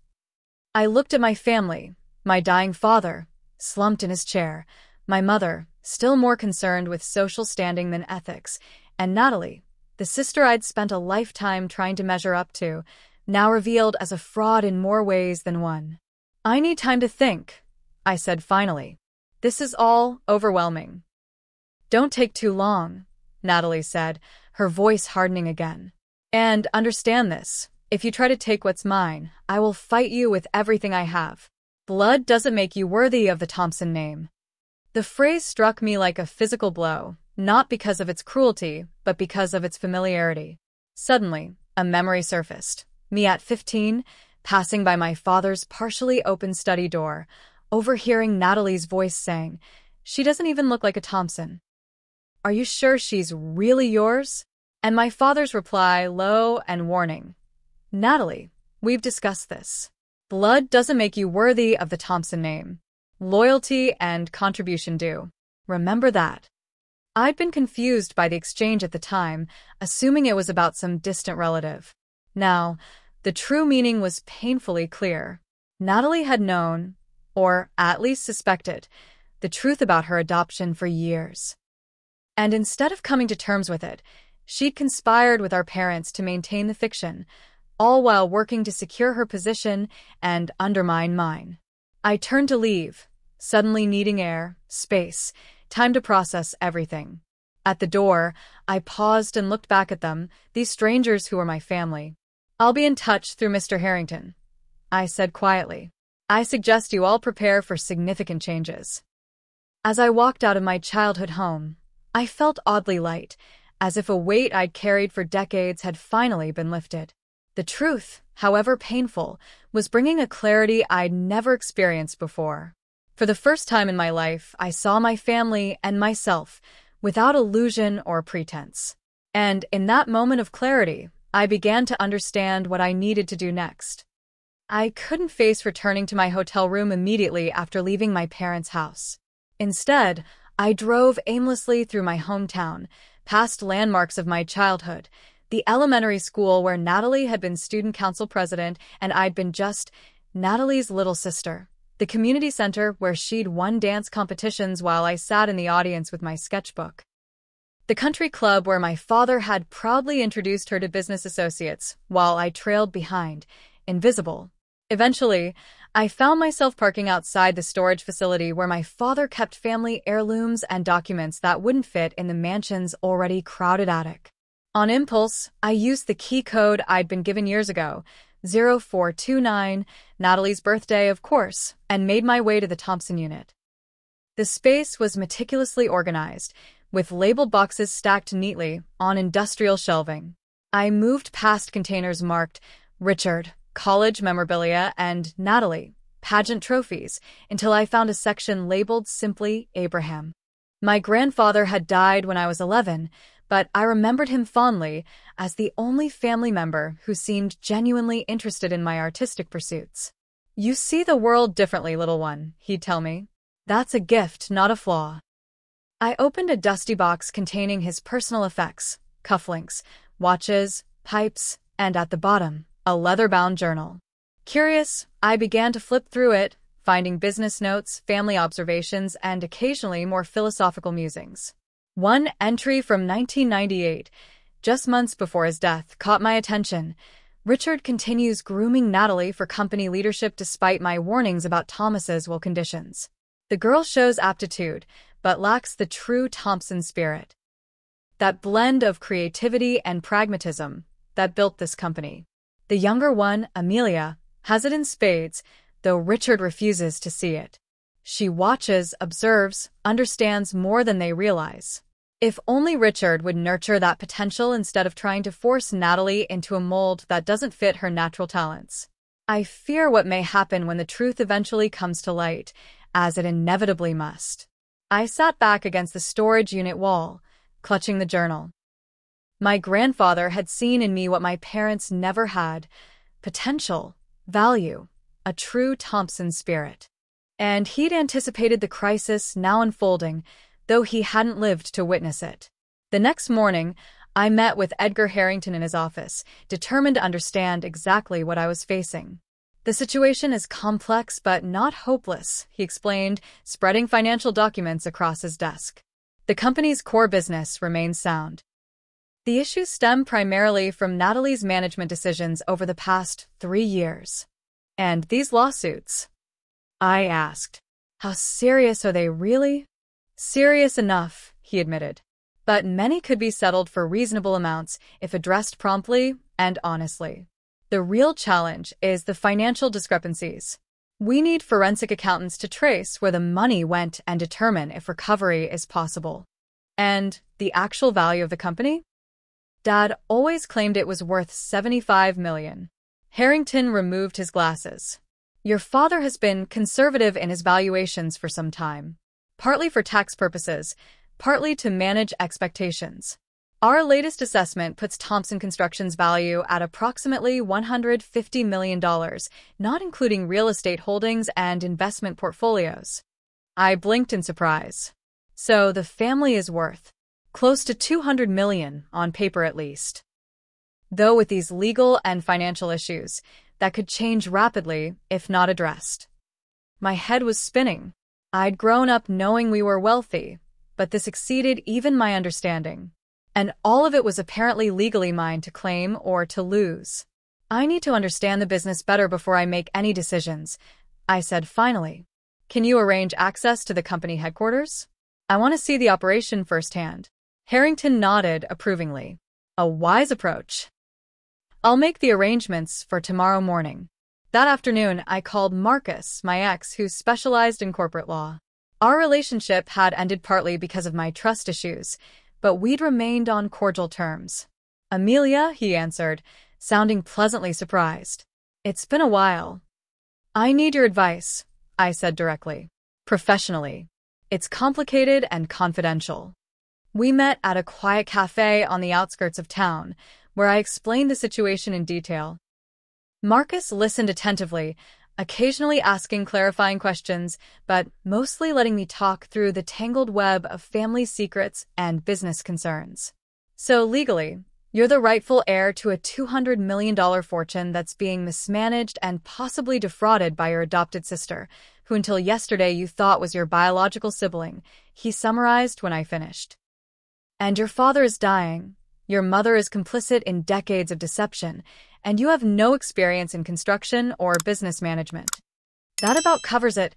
I looked at my family, my dying father, slumped in his chair, my mother, still more concerned with social standing than ethics, and Natalie, the sister I'd spent a lifetime trying to measure up to, now revealed as a fraud in more ways than one. I need time to think, I said finally. This is all overwhelming. Don't take too long, Natalie said, her voice hardening again. And understand this, if you try to take what's mine, I will fight you with everything I have. Blood doesn't make you worthy of the Thompson name. The phrase struck me like a physical blow, not because of its cruelty, but because of its familiarity. Suddenly, a memory surfaced. Me at 15, passing by my father's partially open study door, overhearing Natalie's voice saying, "She doesn't even look like a Thompson. Are you sure she's really yours?" And my father's reply, low and warning. Natalie, we've discussed this. Blood doesn't make you worthy of the Thompson name. Loyalty and contribution do. Remember that. I'd been confused by the exchange at the time, assuming it was about some distant relative. Now, the true meaning was painfully clear. Natalie had known, or at least suspected, the truth about her adoption for years. And instead of coming to terms with it, she'd conspired with our parents to maintain the fiction, all while working to secure her position and undermine mine. I turned to leave, suddenly needing air, space, time to process everything. At the door, I paused and looked back at them, these strangers who were my family. "I'll be in touch through Mr. Harrington," I said quietly. "I suggest you all prepare for significant changes." As I walked out of my childhood home, I felt oddly light, as if a weight I'd carried for decades had finally been lifted. The truth, however painful, was bringing a clarity I'd never experienced before. For the first time in my life, I saw my family and myself without illusion or pretense. And in that moment of clarity, I began to understand what I needed to do next. I couldn't face returning to my hotel room immediately after leaving my parents' house. Instead, I drove aimlessly through my hometown, past landmarks of my childhood, the elementary school where Natalie had been student council president and I'd been just Natalie's little sister, The community center where she'd won dance competitions while I sat in the audience with my sketchbook. The country club where my father had proudly introduced her to business associates while I trailed behind, invisible. Eventually, I found myself parking outside the storage facility where my father kept family heirlooms and documents that wouldn't fit in the mansion's already crowded attic. On impulse, I used the key code I'd been given years ago, 0429, Natalie's birthday, of course, and made my way to the Thompson unit. The space was meticulously organized, with labeled boxes stacked neatly on industrial shelving. I moved past containers marked Richard, college memorabilia, and Natalie, pageant trophies, until I found a section labeled simply Abraham. My grandfather had died when I was 11, but I remembered him fondly as the only family member who seemed genuinely interested in my artistic pursuits. "You see the world differently, little one," he'd tell me. "That's a gift, not a flaw." I opened a dusty box containing his personal effects, cufflinks, watches, pipes, and at the bottom, a leather-bound journal. Curious, I began to flip through it, finding business notes, family observations, and occasionally more philosophical musings. One entry from 1998, just months before his death, caught my attention. Richard continues grooming Natalie for company leadership despite my warnings about Thomas's will conditions. The girl shows aptitude, but lacks the true Thompson spirit. That blend of creativity and pragmatism that built this company. The younger one, Amelia, has it in spades, though Richard refuses to see it. She watches, observes, understands more than they realize. If only Richard would nurture that potential instead of trying to force Natalie into a mold that doesn't fit her natural talents. I fear what may happen when the truth eventually comes to light, as it inevitably must. I sat back against the storage unit wall, clutching the journal. My grandfather had seen in me what my parents never had: potential, value, a true Thompson spirit. And he'd anticipated the crisis now unfolding, though he hadn't lived to witness it. The next morning, I met with Edgar Harrington in his office, determined to understand exactly what I was facing. "The situation is complex but not hopeless," he explained, spreading financial documents across his desk. "The company's core business remains sound. The issues stem primarily from Natalie's management decisions over the past 3 years. And these lawsuits?" I asked. "How serious are they really?" "Serious enough," he admitted. "But many could be settled for reasonable amounts if addressed promptly and honestly. The real challenge is the financial discrepancies. We need forensic accountants to trace where the money went and determine if recovery is possible." "And the actual value of the company?" "Dad always claimed it was worth $75 million. Harrington removed his glasses. "Your father has been conservative in his valuations for some time. Partly for tax purposes, partly to manage expectations. Our latest assessment puts Thompson Construction's value at approximately $150 million, not including real estate holdings and investment portfolios." I blinked in surprise. "So the family is worth close to $200 million, on paper at least. Though with these legal and financial issues, that could change rapidly if not addressed." My head was spinning. I'd grown up knowing we were wealthy, but this exceeded even my understanding. And all of it was apparently legally mine to claim or to lose. "I need to understand the business better before I make any decisions," I said finally. "Can you arrange access to the company headquarters? I want to see the operation firsthand." Harrington nodded approvingly. "A wise approach. I'll make the arrangements for tomorrow morning." That afternoon, I called Marcus, my ex, who specialized in corporate law. Our relationship had ended partly because of my trust issues, but we'd remained on cordial terms. "Amelia," he answered, sounding pleasantly surprised. "It's been a while." "I need your advice," I said directly. "Professionally. It's complicated and confidential." We met at a quiet cafe on the outskirts of town, where I explained the situation in detail. Marcus listened attentively, occasionally asking clarifying questions, but mostly letting me talk through the tangled web of family secrets and business concerns. "So legally, You're the rightful heir to a $200 million fortune that's being mismanaged and possibly defrauded by your adopted sister, who until yesterday you thought was your biological sibling, he summarized when I finished. And your father is dying. Your mother is complicit in decades of deception, and you have no experience in construction or business management. That about covers it,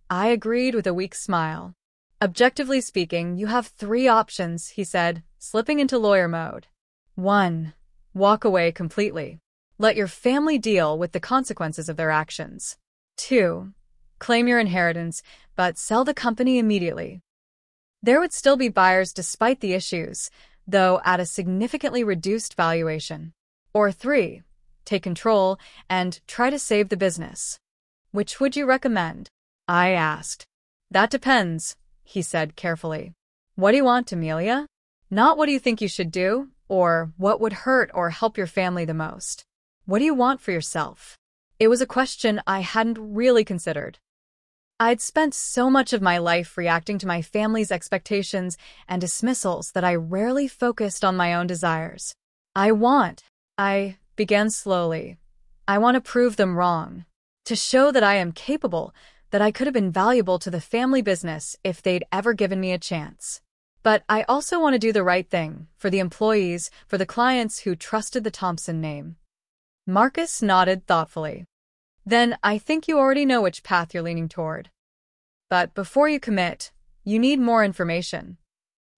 I agreed with a weak smile. Objectively speaking, you have 3 options, he said, slipping into lawyer mode. 1. Walk away completely. Let your family deal with the consequences of their actions. 2. Claim your inheritance, but sell the company immediately. There would still be buyers despite the issues, though at a significantly reduced valuation. Or 3. Take control and try to save the business. Which would you recommend? I asked. That depends, he said carefully. What do you want, Amelia? Not what do you think you should do, or what would hurt or help your family the most. What do you want for yourself? It was a question I hadn't really considered. I'd spent so much of my life reacting to my family's expectations and dismissals that I rarely focused on my own desires. I began slowly. I want to prove them wrong. To show that I am capable, that I could have been valuable to the family business if they'd ever given me a chance. But I also want to do the right thing, for the employees, for the clients who trusted the Thompson name. Marcus nodded thoughtfully. Then I think you already know which path you're leaning toward. But before you commit, you need more information.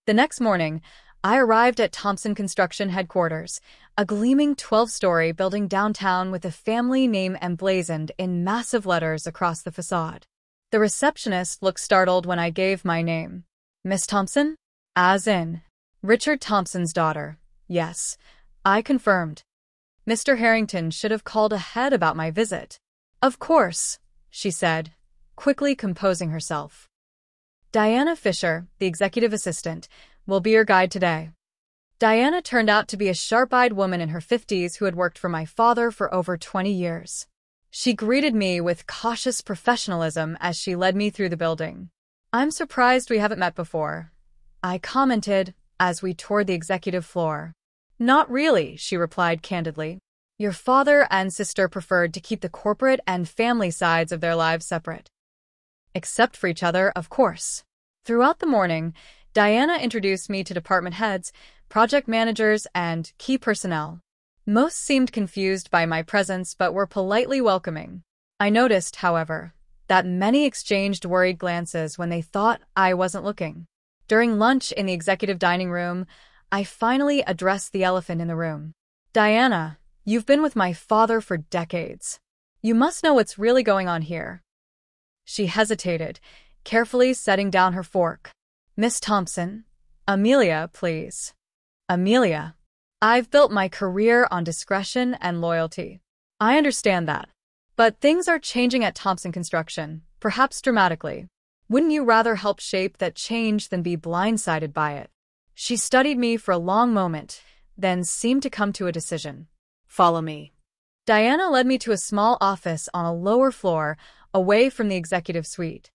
The next morning, I arrived at Thompson Construction headquarters, a gleaming 12-story building downtown with a family name emblazoned in massive letters across the facade. The receptionist looked startled when I gave my name. Miss Thompson? As in, Richard Thompson's daughter. Yes, I confirmed. Mr. Harrington should have called ahead about my visit. Of course, she said, quickly composing herself. Diana Fisher, the executive assistant, will be your guide today. Diana turned out to be a sharp-eyed woman in her 50s who had worked for my father for over 20 years. She greeted me with cautious professionalism as she led me through the building. I'm surprised we haven't met before, I commented as we toured the executive floor. Not really, she replied candidly. Your father and sister preferred to keep the corporate and family sides of their lives separate. Except for each other, of course. Throughout the morning, Diana introduced me to department heads, project managers, and key personnel. Most seemed confused by my presence but were politely welcoming. I noticed, however, that many exchanged worried glances when they thought I wasn't looking. During lunch in the executive dining room, I finally addressed the elephant in the room. Diana, you've been with my father for decades. You must know what's really going on here. She hesitated, carefully setting down her fork. Miss Thompson, Amelia, please. Amelia. I've built my career on discretion and loyalty. I understand that. But things are changing at Thompson Construction, perhaps dramatically. Wouldn't you rather help shape that change than be blindsided by it? She studied me for a long moment, then seemed to come to a decision. Follow me. Diana led me to a small office on a lower floor, away from the executive suite.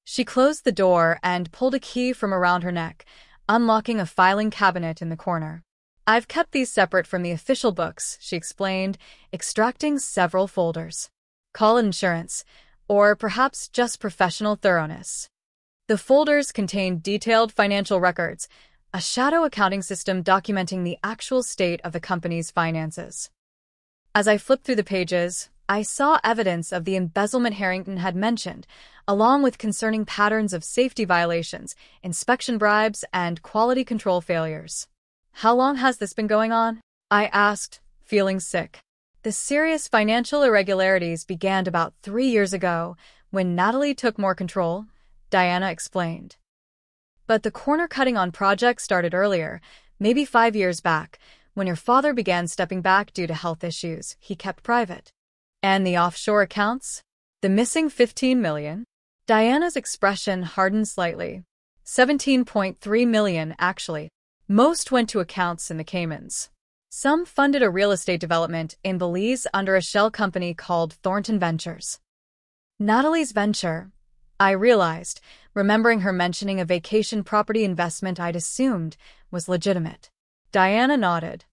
She closed the door and pulled a key from around her neck, unlocking a filing cabinet in the corner. I've kept these separate from the official books, she explained, extracting several folders. Call it insurance, or perhaps just professional thoroughness. The folders contained detailed financial records, a shadow accounting system documenting the actual state of the company's finances. As I flipped through the pages, I saw evidence of the embezzlement Harrington had mentioned, along with concerning patterns of safety violations, inspection bribes, and quality control failures. How long has this been going on? I asked, feeling sick. The serious financial irregularities began about 3 years ago, when Natalie took more control, Diana explained. But the corner cutting on projects started earlier, maybe 5 years back, when your father began stepping back due to health issues he kept private. And the offshore accounts? The missing $15 million? Diana's expression hardened slightly. $17.3 million, actually. Most went to accounts in the Caymans. Some funded a real estate development in Belize under a shell company called Thornton Ventures. Natalie's venture, I realized, remembering her mentioning a vacation property investment I'd assumed was legitimate. Diana nodded.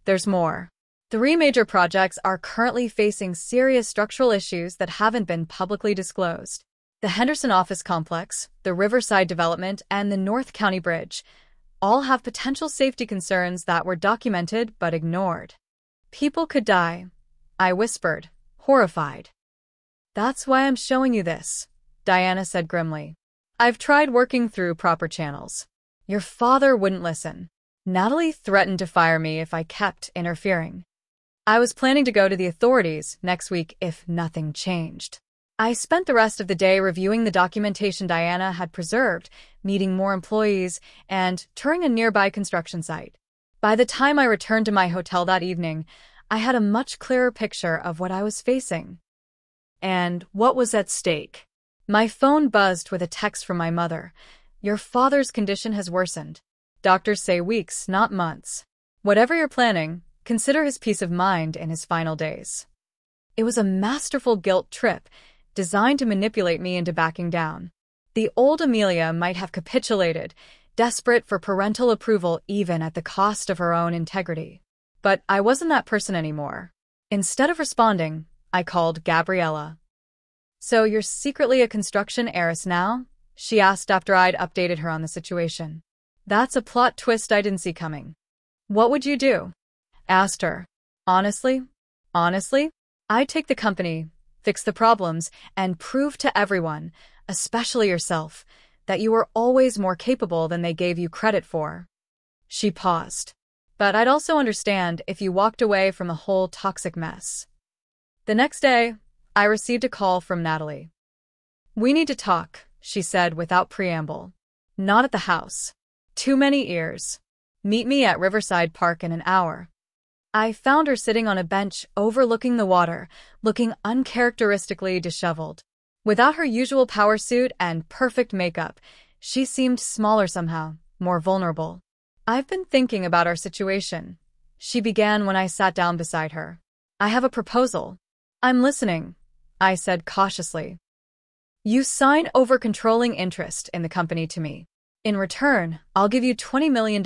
there's more. 3 major projects are currently facing serious structural issues that haven't been publicly disclosed. The Henderson office complex, the Riverside development, and the North County Bridge all have potential safety concerns that were documented but ignored. People could die, I whispered, horrified. That's why I'm showing you this, Diana said grimly. I've tried working through proper channels. Your father wouldn't listen. Natalie threatened to fire me if I kept interfering. I was planning to go to the authorities next week if nothing changed. I spent the rest of the day reviewing the documentation Diana had preserved, meeting more employees, and touring a nearby construction site. By the time I returned to my hotel that evening, I had a much clearer picture of what I was facing. And what was at stake? My phone buzzed with a text from my mother. Your father's condition has worsened. Doctors say weeks, not months. Whatever you're planning, consider his peace of mind in his final days. It was a masterful guilt trip, designed to manipulate me into backing down. The old Amelia might have capitulated, desperate for parental approval even at the cost of her own integrity. But I wasn't that person anymore. Instead of responding, I called Gabriella. So you're secretly a construction heiress now? She asked after I'd updated her on the situation. That's a plot twist I didn't see coming. What would you do? Asked her. Honestly, I'd take the company, fix the problems, and prove to everyone, especially yourself, that you were always more capable than they gave you credit for. She paused. But I'd also understand if you walked away from the whole toxic mess. The next day, I received a call from Natalie. We need to talk, she said without preamble. Not at the house. Too many ears. Meet me at Riverside Park in an hour. I found her sitting on a bench overlooking the water, looking uncharacteristically disheveled. Without her usual power suit and perfect makeup, she seemed smaller somehow, more vulnerable. I've been thinking about our situation, she began when I sat down beside her. I have a proposal. I'm listening, I said cautiously. You sign over controlling interest in the company to me. In return, I'll give you $20 million,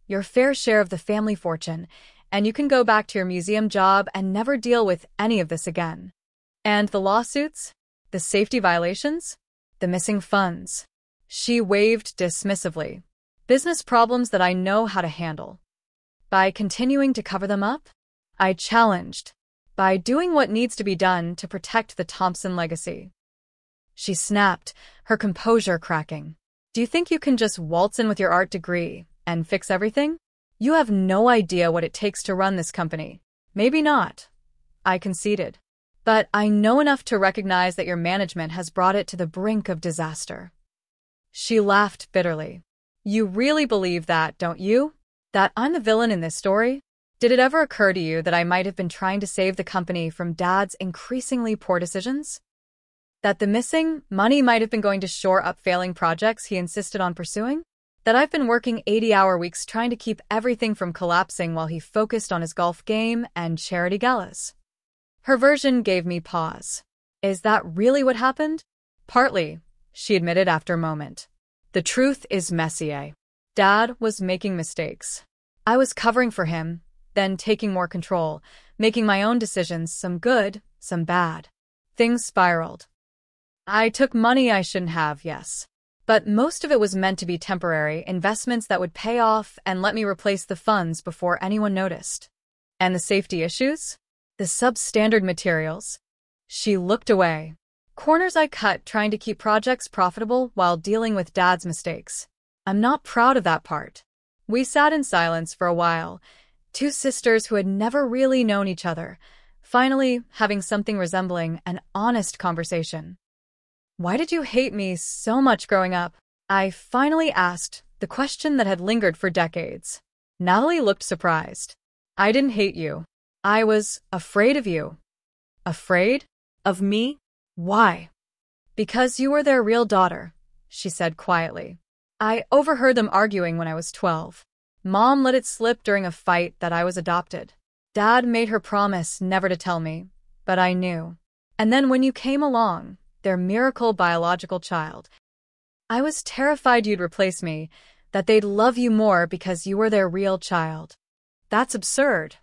your fair share of the family fortune, and you can go back to your museum job and never deal with any of this again. And the lawsuits? The safety violations? The missing funds? She waved dismissively. Business problems that I know how to handle. By continuing to cover them up? I challenged. By doing what needs to be done to protect the Thompson legacy. She snapped, her composure cracking. Do you think you can just waltz in with your art degree and fix everything? You have no idea what it takes to run this company. Maybe not, I conceded. But I know enough to recognize that your management has brought it to the brink of disaster. She laughed bitterly. You really believe that, don't you? That I'm the villain in this story? Did it ever occur to you that I might have been trying to save the company from Dad's increasingly poor decisions? That the missing money might have been going to shore up failing projects he insisted on pursuing? That I've been working 80-hour weeks trying to keep everything from collapsing while he focused on his golf game and charity galas? Her version gave me pause. Is that really what happened? Partly, she admitted after a moment. The truth is messy. Dad was making mistakes. I was covering for him, then taking more control, making my own decisions, some good, some bad. Things spiraled. I took money I shouldn't have, yes. But most of it was meant to be temporary investments that would pay off and let me replace the funds before anyone noticed. And the safety issues? The substandard materials? She looked away. Corners I cut trying to keep projects profitable while dealing with Dad's mistakes. I'm not proud of that part. We sat in silence for a while, two sisters who had never really known each other, finally having something resembling an honest conversation. Why did you hate me so much growing up? I finally asked, the question that had lingered for decades. Natalie looked surprised. I didn't hate you. I was afraid of you. Afraid? Of me? Why? Because you were their real daughter, she said quietly. I overheard them arguing when I was 12. Mom let it slip during a fight that I was adopted. Dad made her promise never to tell me, but I knew. And then when you came along, their miracle biological child, I was terrified you'd replace me, that they'd love you more because you were their real child. That's absurd,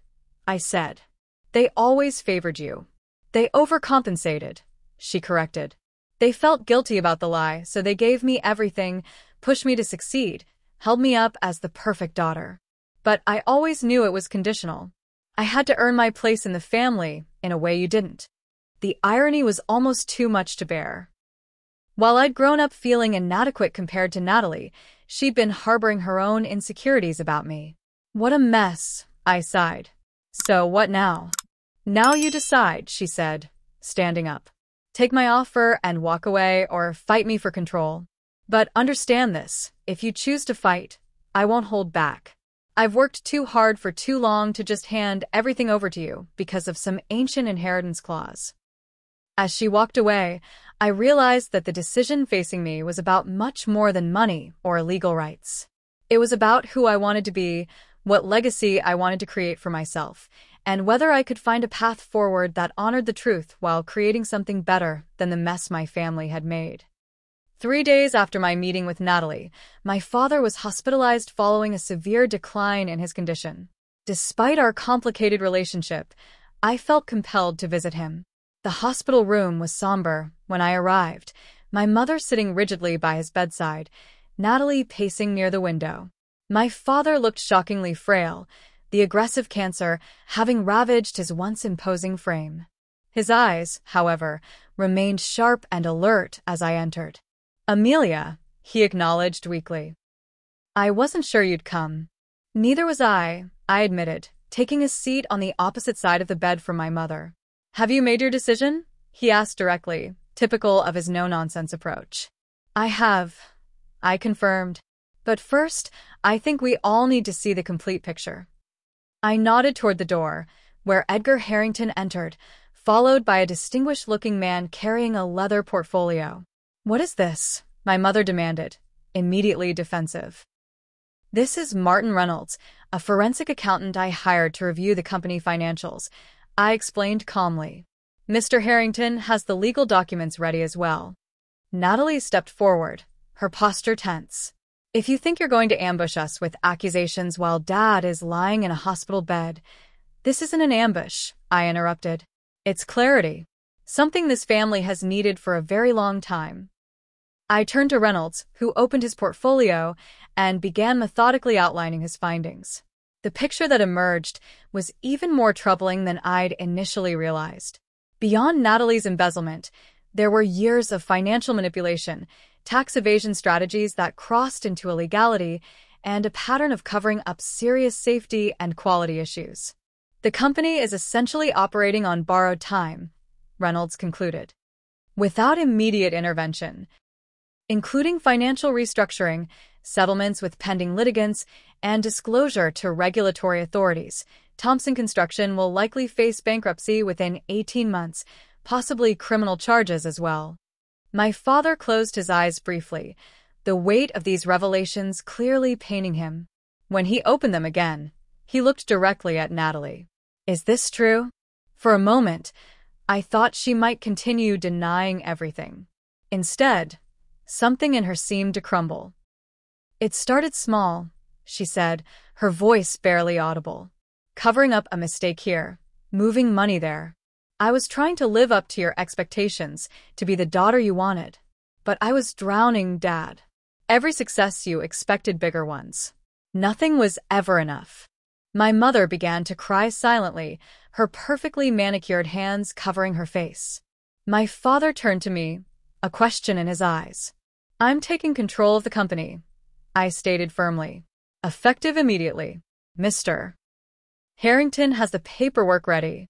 I said. They always favored you. They overcompensated, she corrected. They felt guilty about the lie, so they gave me everything, pushed me to succeed, held me up as the perfect daughter. But I always knew it was conditional. I had to earn my place in the family in a way you didn't. The irony was almost too much to bear. While I'd grown up feeling inadequate compared to Natalie, she'd been harboring her own insecurities about me. What a mess, I sighed. So what now? Now you decide, she said, standing up. Take my offer and walk away or fight me for control. But understand this, if you choose to fight, I won't hold back. I've worked too hard for too long to just hand everything over to you because of some ancient inheritance clause. As she walked away, I realized that the decision facing me was about much more than money or legal rights. It was about who I wanted to be, what legacy I wanted to create for myself, and whether I could find a path forward that honored the truth while creating something better than the mess my family had made. 3 days after my meeting with Natalie, my father was hospitalized following a severe decline in his condition. Despite our complicated relationship, I felt compelled to visit him. The hospital room was somber when I arrived, my mother sitting rigidly by his bedside, Natalie pacing near the window. My father looked shockingly frail, the aggressive cancer having ravaged his once imposing frame. His eyes, however, remained sharp and alert as I entered. Amelia, he acknowledged weakly. I wasn't sure you'd come. Neither was I admitted, taking a seat on the opposite side of the bed from my mother. Have you made your decision? He asked directly, typical of his no-nonsense approach. I have, I confirmed. But first, I think we all need to see the complete picture. I nodded toward the door, where Edgar Harrington entered, followed by a distinguished-looking man carrying a leather portfolio. What is this? My mother demanded, immediately defensive. This is Martin Reynolds, a forensic accountant I hired to review the company financials, I explained calmly. Mr. Harrington has the legal documents ready as well. Natalie stepped forward, her posture tense. If you think you're going to ambush us with accusations while Dad is lying in a hospital bed, this isn't an ambush, I interrupted. It's clarity. Something this family has needed for a very long time. I turned to Reynolds, who opened his portfolio and began methodically outlining his findings. The picture that emerged was even more troubling than I'd initially realized. Beyond Natalie's embezzlement, there were years of financial manipulation, tax evasion strategies that crossed into illegality, and a pattern of covering up serious safety and quality issues. The company is essentially operating on borrowed time, Reynolds concluded. Without immediate intervention, including financial restructuring, settlements with pending litigants, and disclosure to regulatory authorities, Thompson Construction will likely face bankruptcy within 18 months, possibly criminal charges as well. My father closed his eyes briefly, the weight of these revelations clearly paining him. When he opened them again, he looked directly at Natalie. Is this true? For a moment, I thought she might continue denying everything. Instead, something in her seemed to crumble. It started small, she said, her voice barely audible. Covering up a mistake here, moving money there. I was trying to live up to your expectations, to be the daughter you wanted. But I was drowning, Dad. Every success you expected bigger ones. Nothing was ever enough. My mother began to cry silently, her perfectly manicured hands covering her face. My father turned to me, a question in his eyes. I'm taking control of the company, I stated firmly. Effective immediately. Mr. Harrington has the paperwork ready.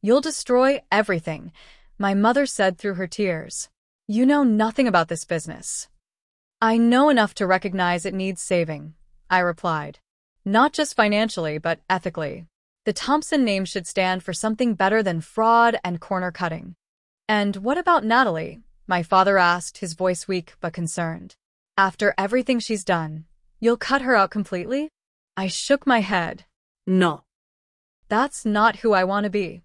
You'll destroy everything, my mother said through her tears. You know nothing about this business. I know enough to recognize it needs saving, I replied. Not just financially, but ethically. The Thompson name should stand for something better than fraud and corner cutting. And what about Natalie? My father asked, his voice weak but concerned. After everything she's done, you'll cut her out completely? I shook my head. No. That's not who I want to be.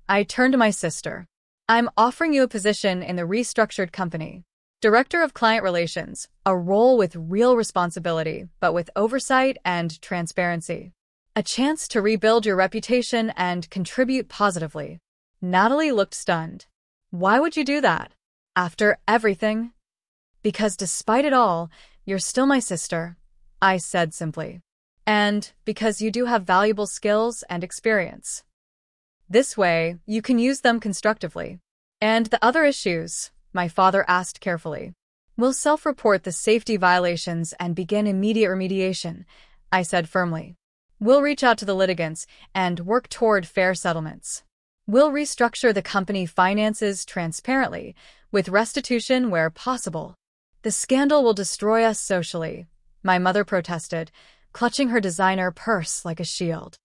I turned to my sister. I'm offering you a position in the restructured company. Director of Client Relations, a role with real responsibility, but with oversight and transparency. A chance to rebuild your reputation and contribute positively. Natalie looked stunned. Why would you do that? After everything? Because despite it all, you're still my sister, I said simply. And because you do have valuable skills and experience. This way, you can use them constructively. And the other issues, my father asked carefully. We'll self-report the safety violations and begin immediate remediation, I said firmly. We'll reach out to the litigants and work toward fair settlements. We'll restructure the company finances transparently, with restitution where possible. The scandal will destroy us socially, my mother protested, clutching her designer purse like a shield.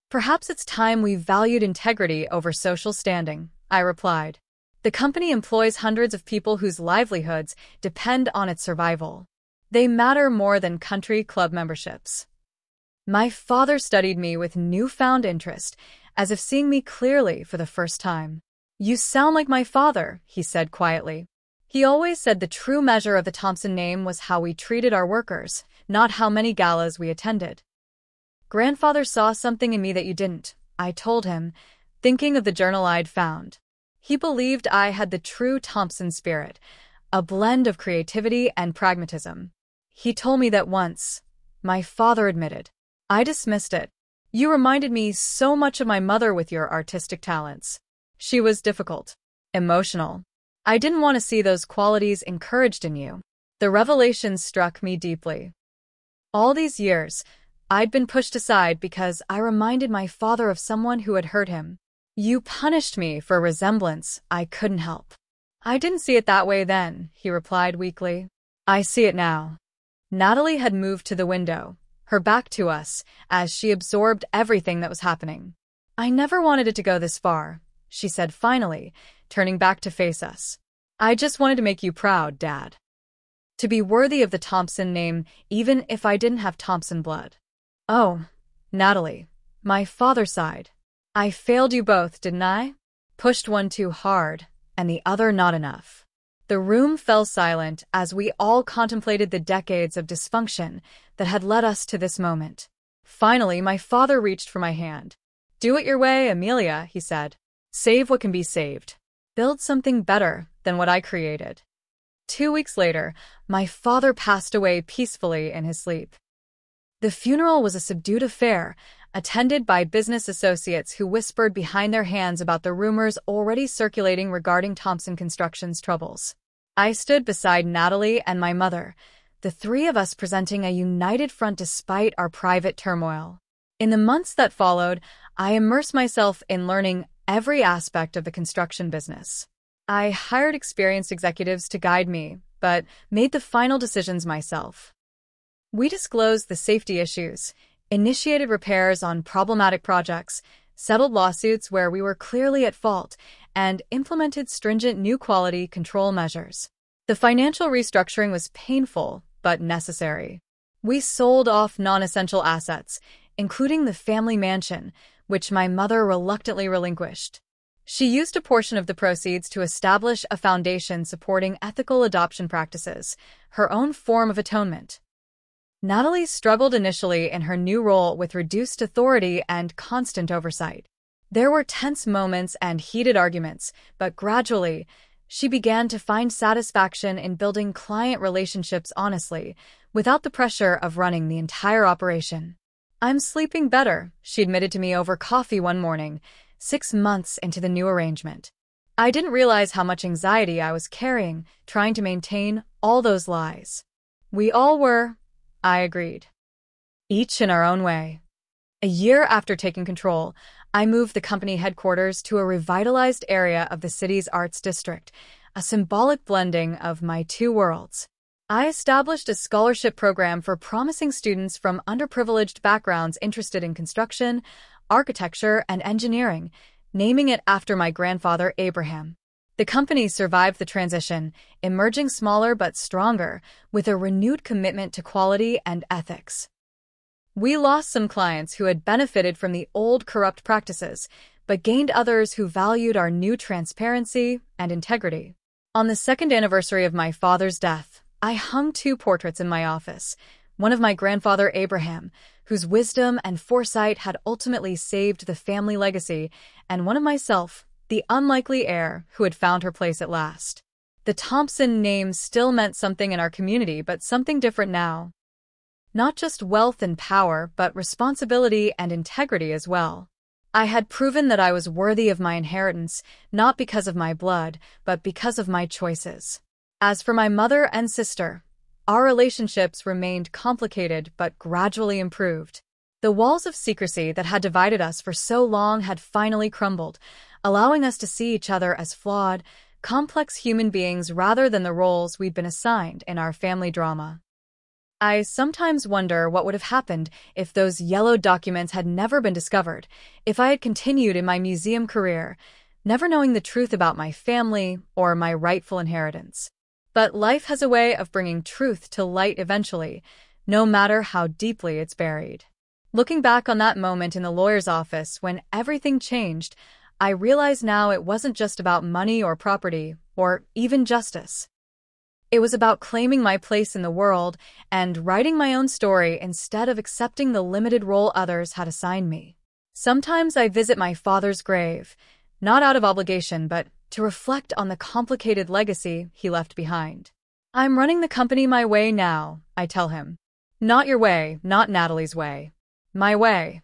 Perhaps it's time we valued integrity over social standing, I replied. The company employs hundreds of people whose livelihoods depend on its survival. They matter more than country club memberships. My father studied me with newfound interest, as if seeing me clearly for the first time. You sound like my father, he said quietly. He always said the true measure of the Thompson name was how we treated our workers, not how many galas we attended. Grandfather saw something in me that you didn't, I told him, thinking of the journal I'd found. He believed I had the true Thompson spirit, a blend of creativity and pragmatism. He told me that once, my father admitted. I dismissed it. You reminded me so much of my mother with your artistic talents. She was difficult, emotional. I didn't want to see those qualities encouraged in you. The revelation struck me deeply. All these years, I'd been pushed aside because I reminded my father of someone who had hurt him. You punished me for resemblance I couldn't help. I didn't see it that way then, he replied weakly. I see it now. Natalie had moved to the window, her back to us, as she absorbed everything that was happening. I never wanted it to go this far, she said finally, turning back to face us. I just wanted to make you proud, Dad. To be worthy of the Thompson name, even if I didn't have Thompson blood. Oh, Natalie, my father sighed. I failed you both, didn't I? Pushed one too hard, and the other not enough. The room fell silent as we all contemplated the decades of dysfunction that had led us to this moment. Finally, my father reached for my hand. Do it your way, Amelia, he said. Save what can be saved. Build something better than what I created. 2 weeks later, my father passed away peacefully in his sleep. The funeral was a subdued affair, attended by business associates who whispered behind their hands about the rumors already circulating regarding Thompson Construction's troubles. I stood beside Natalie and my mother, the three of us presenting a united front despite our private turmoil. In the months that followed, I immersed myself in learning every aspect of the construction business. I hired experienced executives to guide me, but made the final decisions myself. We disclosed the safety issues, initiated repairs on problematic projects, settled lawsuits where we were clearly at fault, and implemented stringent new quality control measures. The financial restructuring was painful, but necessary. We sold off non-essential assets, including the family mansion, which my mother reluctantly relinquished. She used a portion of the proceeds to establish a foundation supporting ethical adoption practices, her own form of atonement. Natalie struggled initially in her new role with reduced authority and constant oversight. There were tense moments and heated arguments, but gradually, she began to find satisfaction in building client relationships honestly, without the pressure of running the entire operation. I'm sleeping better, she admitted to me over coffee one morning, 6 months into the new arrangement. I didn't realize how much anxiety I was carrying, trying to maintain all those lies. We all were, I agreed. Each in our own way. A year after taking control, I moved the company headquarters to a revitalized area of the city's arts district, a symbolic blending of my two worlds. I established a scholarship program for promising students from underprivileged backgrounds interested in construction, architecture, and engineering, naming it after my grandfather Abraham. The company survived the transition, emerging smaller but stronger, with a renewed commitment to quality and ethics. We lost some clients who had benefited from the old corrupt practices, but gained others who valued our new transparency and integrity. On the 2nd anniversary of my father's death, I hung 2 portraits in my office, one of my grandfather Abraham, whose wisdom and foresight had ultimately saved the family legacy, and one of myself, the unlikely heir who had found her place at last. The Thompson name still meant something in our community, but something different now. Not just wealth and power, but responsibility and integrity as well. I had proven that I was worthy of my inheritance, not because of my blood, but because of my choices. As for my mother and sister, our relationships remained complicated but gradually improved. The walls of secrecy that had divided us for so long had finally crumbled, allowing us to see each other as flawed, complex human beings rather than the roles we'd been assigned in our family drama. I sometimes wonder what would have happened if those yellow documents had never been discovered, if I had continued in my museum career, never knowing the truth about my family or my rightful inheritance. But life has a way of bringing truth to light eventually, no matter how deeply it's buried. Looking back on that moment in the lawyer's office when everything changed, I realize now it wasn't just about money or property, or even justice. It was about claiming my place in the world and writing my own story instead of accepting the limited role others had assigned me. Sometimes I visit my father's grave, not out of obligation, but to reflect on the complicated legacy he left behind. "I'm running the company my way now," I tell him. "Not your way, not Natalie's way. My way."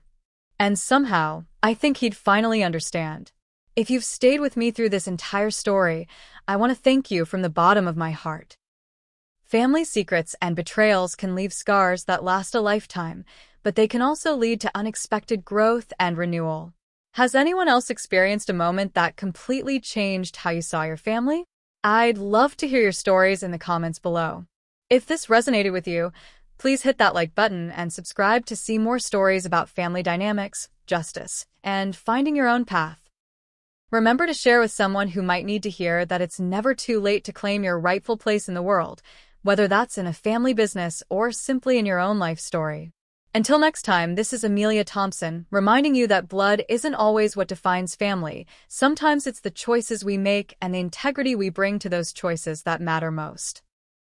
And somehow, I think he'd finally understand. If you've stayed with me through this entire story, I want to thank you from the bottom of my heart. Family secrets and betrayals can leave scars that last a lifetime, but they can also lead to unexpected growth and renewal. Has anyone else experienced a moment that completely changed how you saw your family? I'd love to hear your stories in the comments below. If this resonated with you, please hit that like button and subscribe to see more stories about family dynamics, justice, and finding your own path. Remember to share with someone who might need to hear that it's never too late to claim your rightful place in the world, whether that's in a family business or simply in your own life story. Until next time, this is Amelia Thompson, reminding you that blood isn't always what defines family. Sometimes it's the choices we make and the integrity we bring to those choices that matter most.